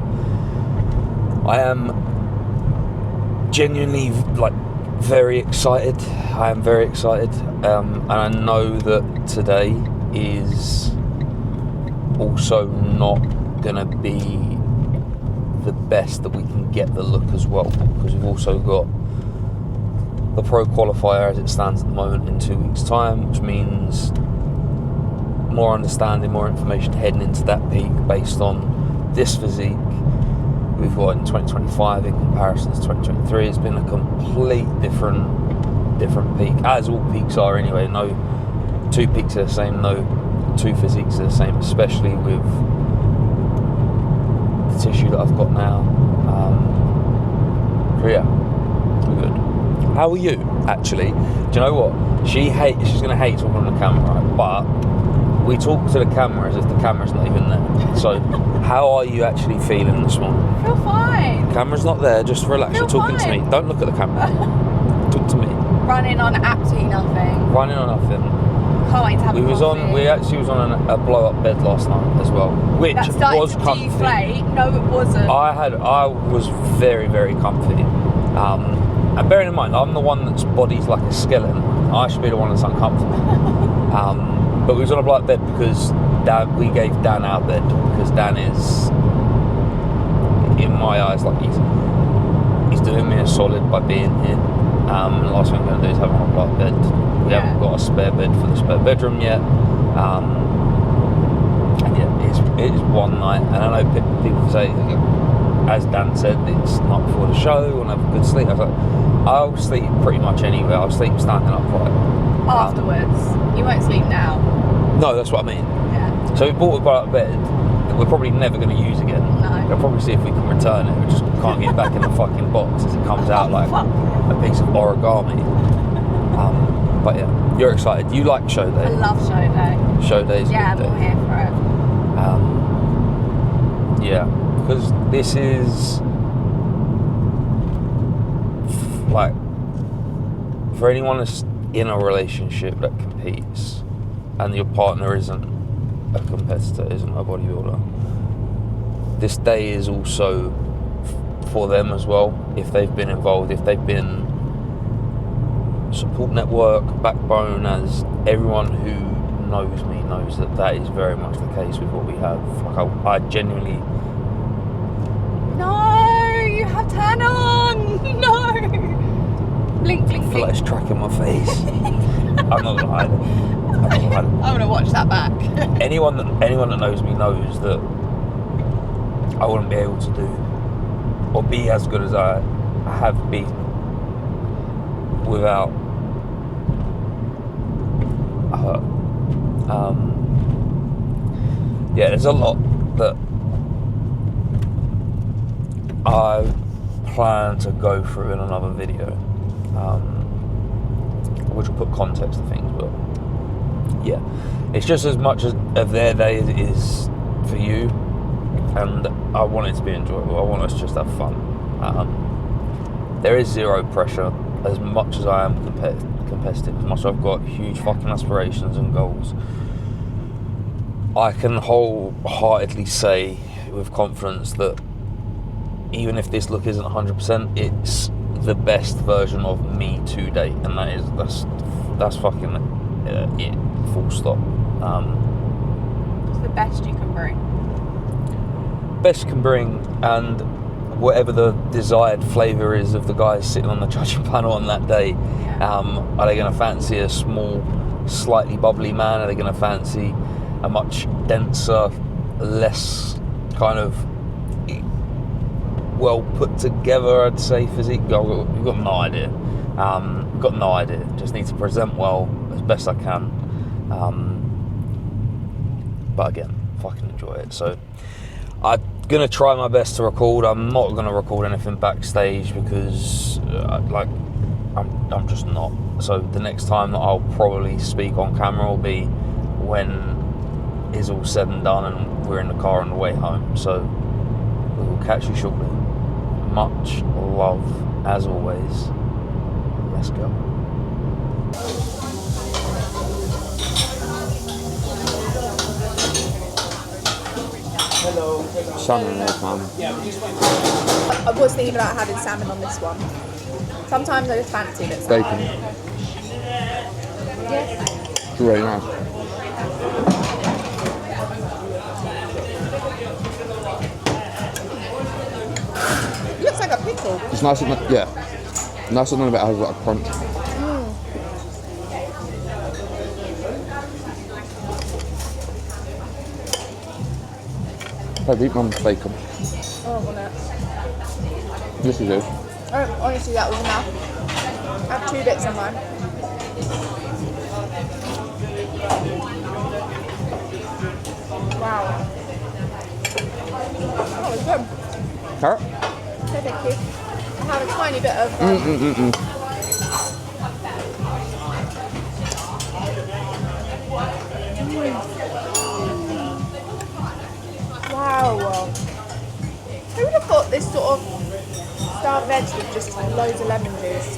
I am genuinely very excited. I am very excited, and I know that today is also not going to be the best that we can get the look as well, because we've also got the pro qualifier as it stands at the moment in 2 weeks' time, which means more understanding, more information heading into that peak based on this physique we've got in 2025 in comparison to 2023. It's been a complete different peak, as all peaks are anyway. No two peaks are the same, no two physiques are the same, especially with the tissue that I've got now. So yeah, we're good. How are you, actually? Do you know what? She's going to hate talking on the camera, right? But we talk to the camera as if the camera's not even there. So, how are you actually feeling this morning? I feel fine. The camera's not there, just relax. You're talking to me. Don't look at the camera. Talk to me. Running on absolutely nothing. Running on nothing. Can't wait to have a coffee. We actually was on a blow-up bed last night as well, which that started was to comfy. deflate. No, it wasn't. I was very, very comfy. And bearing in mind, I'm the one that's body's like a skeleton. I should be the one that's uncomfortable. But we was on a blow-up bed because we gave Dan our bed, because Dan is, in my eyes, like he's doing me a solid by being here. And the last thing I'm going to do is have him on a blow-up bed. We haven't got a spare bed for the spare bedroom yet. And yeah, it is one night. And I know people say, as Dan said, it's not before the show, we'll have a good sleep. I was like, I'll sleep pretty much anywhere. I'll sleep standing upright. Afterwards. You won't sleep now. No, that's what I mean. Yeah. So we bought a blow-up bed that we're probably never going to use again. No. We'll probably see if we can return it. We just can't get it back in the fucking box as it comes out like a piece of origami. But yeah, you're excited. You like show day. I love show day. Show day's Yeah, I'm good all day. here for it. Yeah, because this is like, for anyone that's in a relationship that competes and your partner isn't a competitor, isn't a bodybuilder, this day is also for them as well. If they've been involved, if they've been support network, backbone, as everyone who knows me knows that is very much the case with what we have. Like I genuinely... No, you have turned on. No. Blink, blink, I feel like blink. it's tracking my face. I'm not gonna hide it. I'm gonna watch that back. Anyone that knows me knows that I wouldn't be able to do or be as good as I have been without her. Yeah, there's a lot that I plan to go through in another video, which will put context to things. But yeah, it's just as much of their day as it is for you, and I want it to be enjoyable. I want us just to have fun. There is zero pressure. As much as I am competitive, as much as I've got huge fucking aspirations and goals, I can wholeheartedly say with confidence that even if this look isn't 100%, it's the best version of me to date, and that's fucking it. Full stop. It's the best you can bring. Best you can bring, and whatever the desired flavour is of the guys sitting on the judging panel on that day. Are they going to fancy a small, slightly bubbly man? Are they going to fancy a much denser, less kind of well put together, I'd say, physique? We've got no idea. We've got no idea. Just need to present well as best I can. But again, fucking enjoy it. So I'm gonna try my best to record. I'm not gonna record anything backstage because I'm just not. So the next time that I'll probably speak on camera will be when it's all said and done and we're in the car on the way home. So we will catch you shortly. Much love as always. Let's go. Salmon egg, man. I was thinking about having salmon on this one. Sometimes I just fancy it. Bacon. Yeah. It's really nice. It looks like a pickle. It's nice and yeah. Nice and none of it has like a crunch. I've eaten mum's bacon. Oh, I want it. This is it. Oh, honestly, that was enough. I have 2 bits on mine. Wow. Oh, it's good. Carrot? Okay, thank you. I have a tiny bit of... Wow. Who would have thought this sort of starved veg with just loads of lemon juice?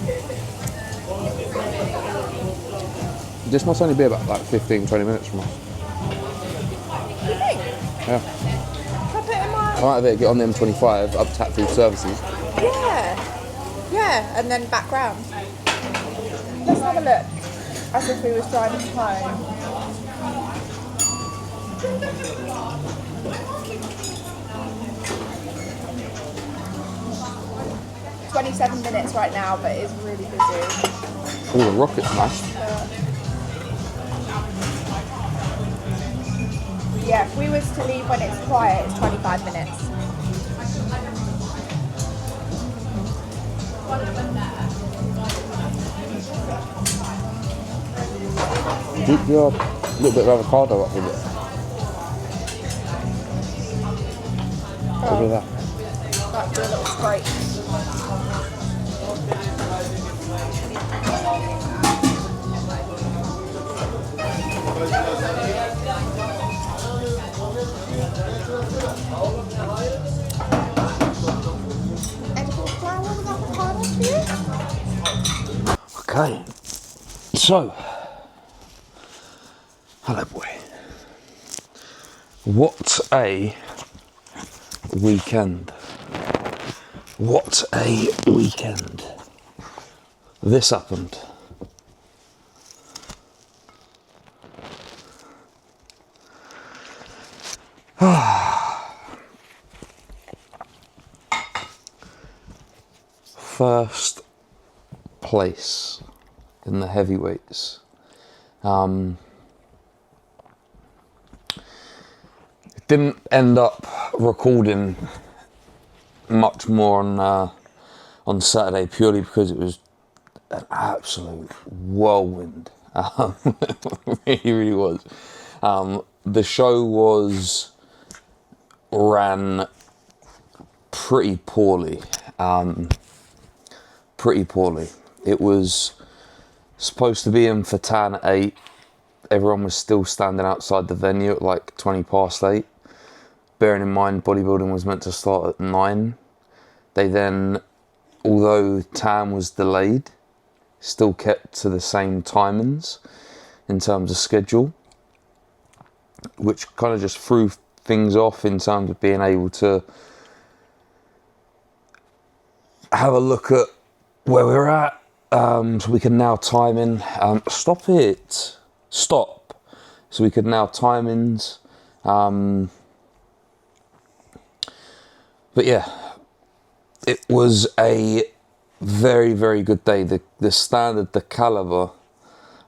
This must only be about like 15-20 minutes from us. You think? Yeah. Can I put it in my... I might have it get on the M25 up Tap Food Services. Yeah, and then back round. Let's have a look. As if we was driving home. 27 minutes right now, but it's really busy. Oh, the rocket's nice. Yeah, if we was to leave when it's quiet, it's 25 minutes. Dip your little bit of avocado up with it. Look at that. Like do a little scrape. Edible flour with avocado for you? Okay. So, hello boy. What a weekend. What a weekend. This happened. First place in the heavyweights. Didn't end up recording much more on Saturday purely because it was an absolute whirlwind. It really was. The show ran pretty poorly. Pretty poorly. It was supposed to be in for 10 at 8. Everyone was still standing outside the venue at like 20 past 8. Bearing in mind, bodybuilding was meant to start at 9. They then, although TAM was delayed, still kept to the same timings in terms of schedule, which kind of just threw things off in terms of being able to have a look at where we're at. So we can now time in. Stop it. Stop. So we could now timings. But yeah, it was a very, very good day. The standard, the caliber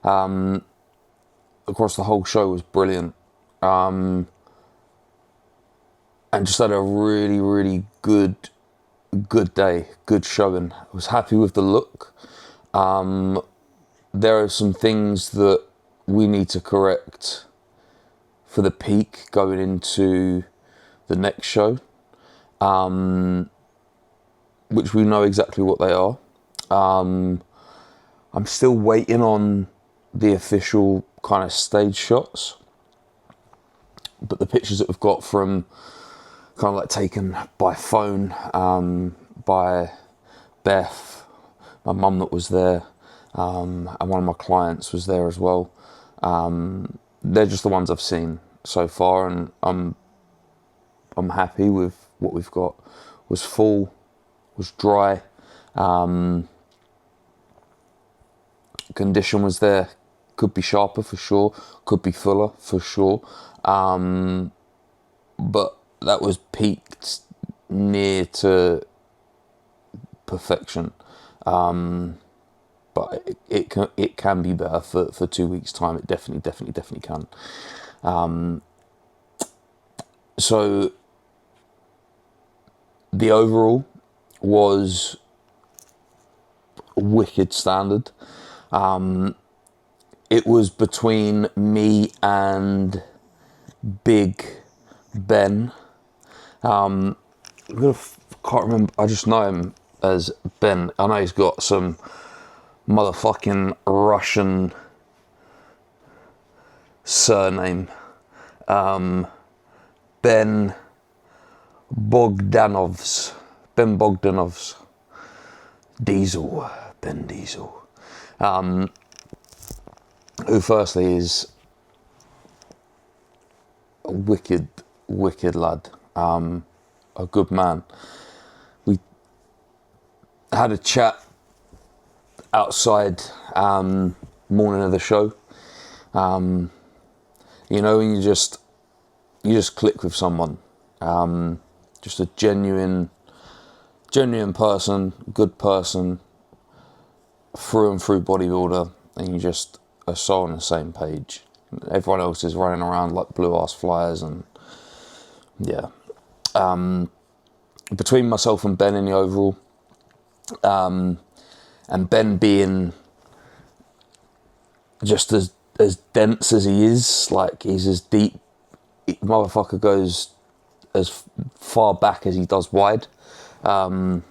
across the whole show was brilliant. And just had a really, really good day, good showing. I was happy with the look. There are some things that we need to correct for the peak going into the next show, which we know exactly what they are. I'm still waiting on the official kind of stage shots, but the pictures that we've got from kind of like taken by phone, by Beth, my mum that was there, and one of my clients was there as well. They're just the ones I've seen so far, and I'm happy with what we've got. Was full, was dry, condition was there. Could be sharper for sure, could be fuller for sure, but that was peaked near to perfection. But it can be better for 2 weeks' time. It definitely can. So the overall was wicked standard. It was between me and Big Ben. Can't remember. I just know him as Ben. I know he's got some motherfucking Russian surname. Ben Bogdanovs. Diesel. Ben Diesel. Who firstly is a wicked lad. A good man. We had a chat outside morning of the show. When you just click with someone, just a genuine person, good person, through and through bodybuilder, and you just are so on the same page. Everyone else is running around like blue ass flyers, and yeah. Between myself and Ben in the overall, and Ben being just as dense as he is, like he's as deep, motherfucker goes as far back as he does wide. I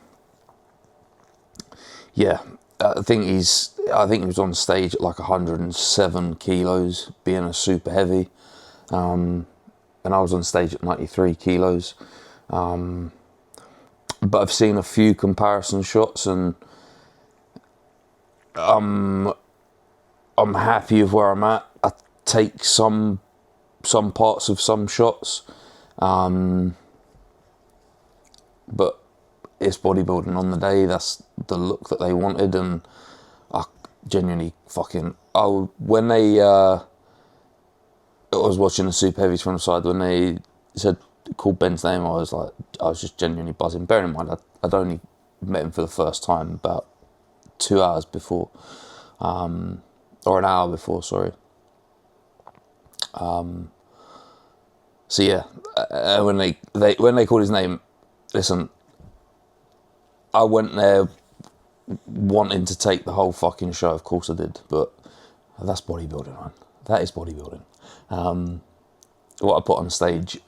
think he was on stage at like 107 kilos, being a super heavy, and I was on stage at 93 kilos. But I've seen a few comparison shots, and I'm happy with where I'm at. I take some parts of some shots, but it's bodybuilding on the day. That's the look that they wanted, and I genuinely when they I was watching the super heavies from the side, when they called Ben's name, I was just genuinely buzzing. Bearing in mind I'd only met him for the first time about 2 hours before, or an hour before, sorry. So yeah, when they called his name, listen, I went there wanting to take the whole fucking show. Of course I did, but that's bodybuilding, man. That is bodybuilding. What I put on stage,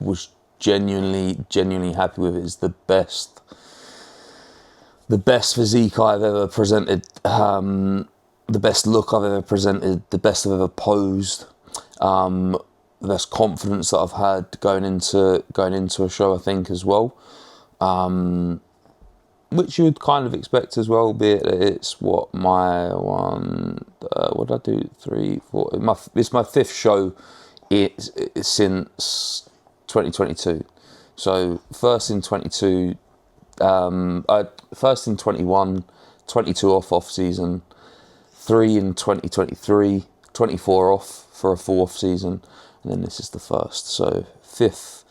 was genuinely happy with. It's the best physique I've ever presented, the best look I've ever presented, the best I've ever posed, the best confidence that I've had going into a show, I think, as well. Which you'd kind of expect as well, be it that it's what did I do? 3, 4. It's my 5th show it's since 2022. So first in 22, first in 21, 22 off season, 3 in 2023, 24 off for a 4th season, and then this is the first. So fifth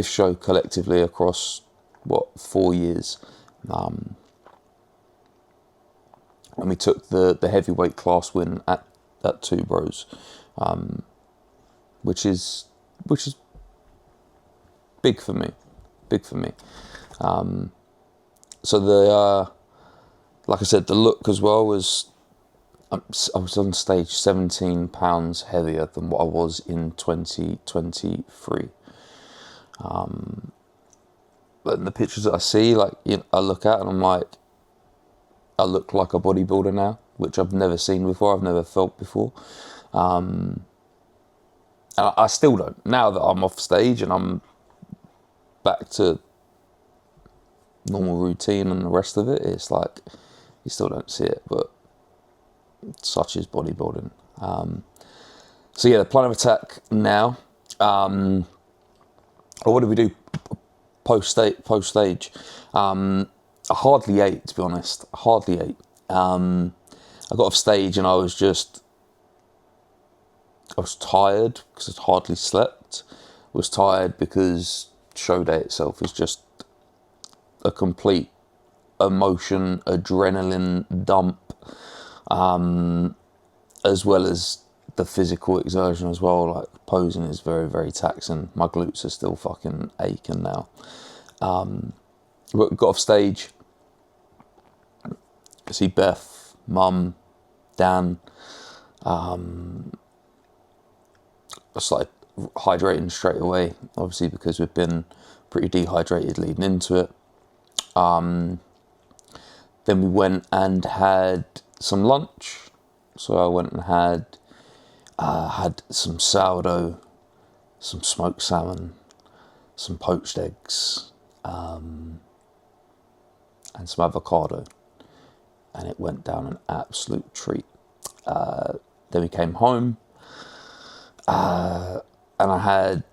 show collectively across 4 years. And we took the heavyweight class win at Two Bros, which is big for me. So like I said, the look as well was, I was on stage 17 pounds heavier than what I was in 2023. But the pictures that I see, like, I look at and I'm like, I look like a bodybuilder now, which I've never seen before, I've never felt before. And I still don't. Now that I'm off stage and I'm back to normal routine and the rest of it, it's like, you still don't see it, but such is bodybuilding. So yeah, the plan of attack now. What did we do post stage? I hardly ate, to be honest. I got off stage and I was tired because I'd hardly slept. I was tired because show day itself is just a complete emotion, adrenaline dump, as well as the physical exertion as well. Like, posing is very, very taxing. My glutes are still fucking aching now. Got off stage, see Beth, Mum, Dan. I started hydrating straight away, obviously, because we've been pretty dehydrated leading into it. Then we went and had some lunch. So I went and had some sourdough, some smoked salmon, some poached eggs, and some avocado. And it went down an absolute treat. Then we came home, and I had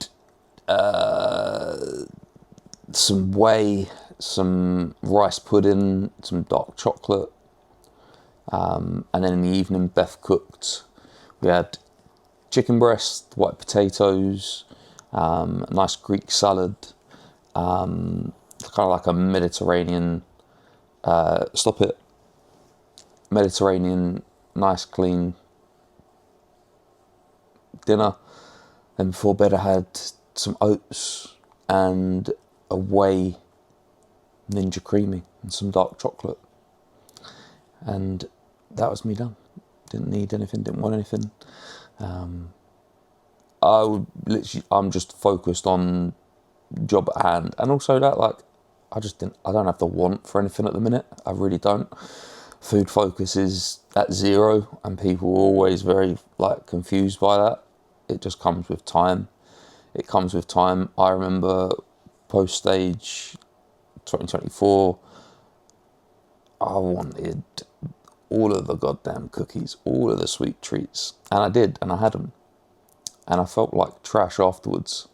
some whey, some rice pudding, some dark chocolate, and then in the evening Beth cooked. We had chicken breast, white potatoes, a nice Greek salad, kind of like a Mediterranean, Mediterranean, nice clean dinner. And before bed I had some oats and a whey ninja creamy and some dark chocolate. And that was me done. Didn't need anything, didn't want anything. I'm just focused on job at hand. And also that, like, I don't have the want for anything at the minute. I really don't. Food focus is at 0 and people are always very, like, confused by that. It just comes with time. I remember post-stage 2024, I wanted all of the goddamn cookies, all of the sweet treats. And I did, and I had them. And I felt like trash afterwards.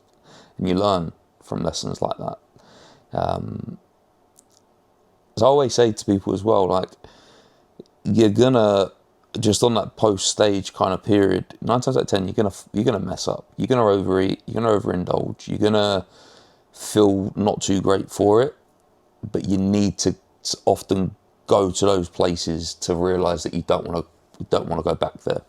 And you learn from lessons like that. As I always say to people as well, like, you're gonna, just on that post-stage kind of period, 9 times out of 10, you're gonna mess up. You're gonna overeat, you're gonna overindulge, you're gonna feel not too great for it, but you need to often go to those places to realise that you don't want to go back there.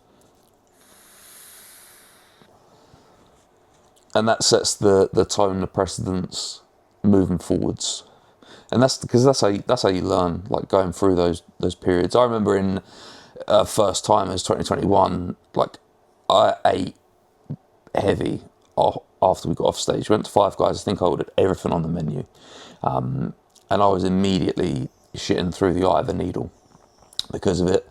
And that sets the tone, the precedence moving forwards. And that's how you learn, like, going through those periods. I remember in first time as 2021, like, I ate heavy. after we got off stage. We went to Five Guys. I think I ordered everything on the menu. And I was immediately shitting through the eye of the needle because of it.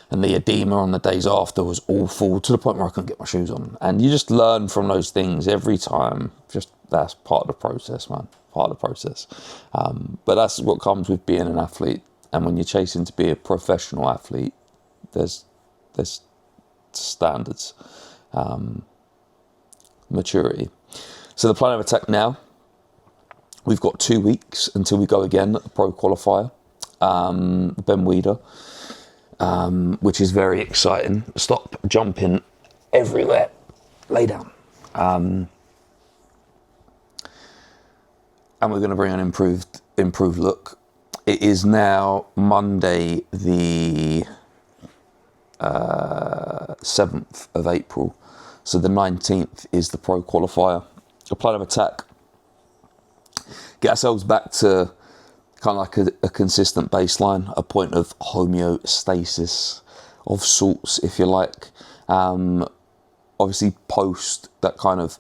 And the edema on the days after was awful, to the point where I couldn't get my shoes on. And you just learn from those things every time. Just that's part of the process, man. Part of the process. But that's what comes with being an athlete. And when you're chasing to be a professional athlete, there's standards, maturity. So the plan of attack now, we've got 2 weeks until we go again at the pro qualifier, Ben Weeder. Which is very exciting. Stop jumping everywhere. Lay down. And we're going to bring an improved look. It is now Monday the 7th of April. So the 19th is the pro qualifier. A plan of attack. Get ourselves back to kind of like a consistent baseline, a point of homeostasis of sorts, if you like. Obviously post that kind of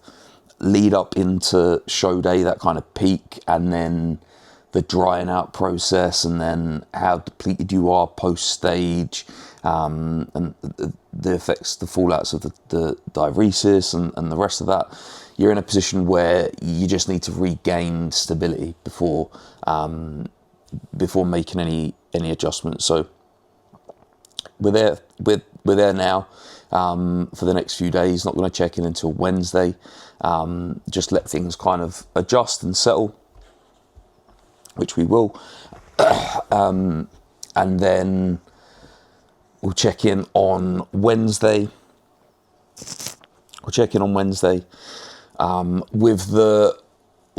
lead up into show day, that kind of peak, and then the drying out process, and then how depleted you are post stage, and the effects, the fallouts of the diuresis and the rest of that. You're in a position where you just need to regain stability before making any adjustments. So we're there now for the next few days. Not going to check in until Wednesday. Just let things kind of adjust and settle, which we will, and then we'll check in on Wednesday.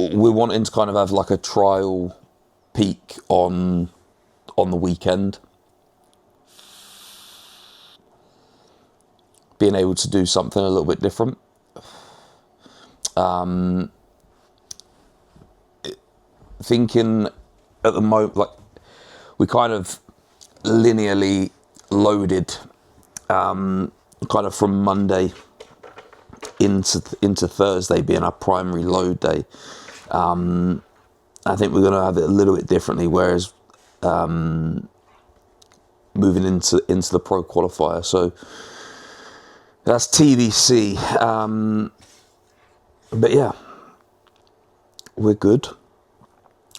We're wanting to kind of have like a trial peak on the weekend, being able to do something a little bit different. Thinking at the moment, like, we kind of linearly loaded, kind of from Monday into Thursday being our primary load day. I think we're going to have it a little bit differently, whereas moving into the pro qualifier. So that's TBC. But yeah, we're good.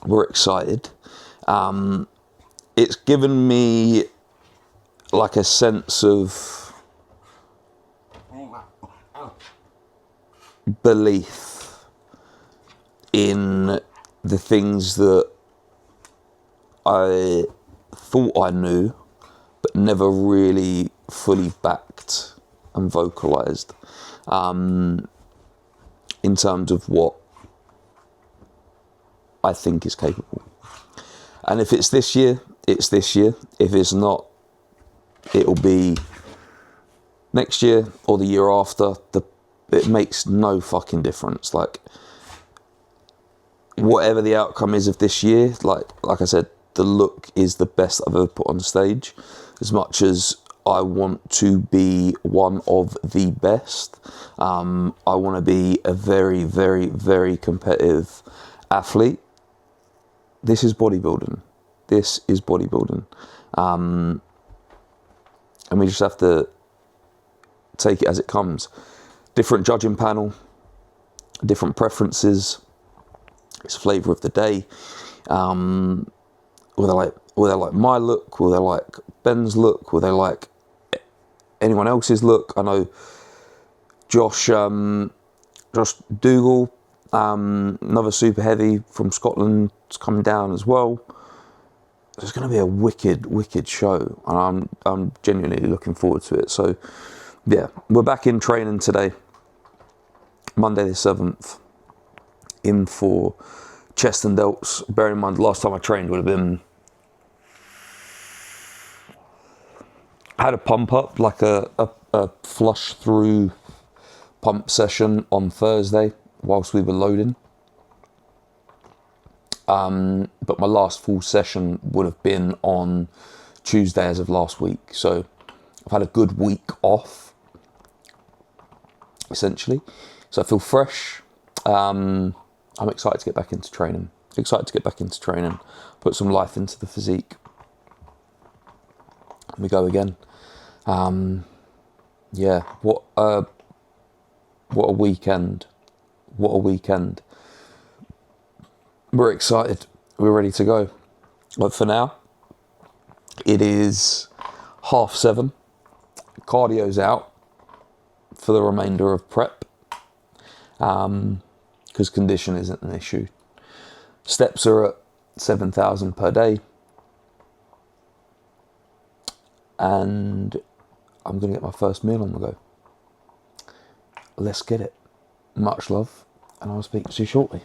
We're excited. It's given me like a sense of belief in the things that I thought I knew, but never really fully backed and vocalized, in terms of what I think is capable. And if it's this year, it's this year. If it's not, it'll be next year or the year after. It makes no fucking difference. Like, whatever the outcome is of this year, like I said, the look is the best I've ever put on stage. As much as I want to be one of the best, I want to be a very, very, very competitive athlete. This is bodybuilding. And we just have to take it as it comes. Different judging panel, different preferences. It's flavour of the day. Will they like my look? Will they like Ben's look? Will they like anyone else's look? I know Josh Dougal, another super heavy from Scotland, is coming down as well. It's going to be a wicked show, and I'm genuinely looking forward to it. So yeah, we're back in training today, Monday the 7th, in for chest and delts. Bear in mind, the last time I trained would have been, I had a pump up, like a flush through pump session on Thursday whilst we were loading. But my last full session would have been on Tuesday as of last week. So I've had a good week off, essentially. So I feel fresh. I'm excited to get back into training. Put some life into the physique. And we go again. Yeah, what a weekend. What a weekend. We're excited. We're ready to go. But for now, it is 7:30. Cardio's out for the remainder of prep. Because condition isn't an issue. Steps are at 7,000 per day. And I'm going to get my first meal on the go. Let's get it. Much love, and I'll speak to you shortly.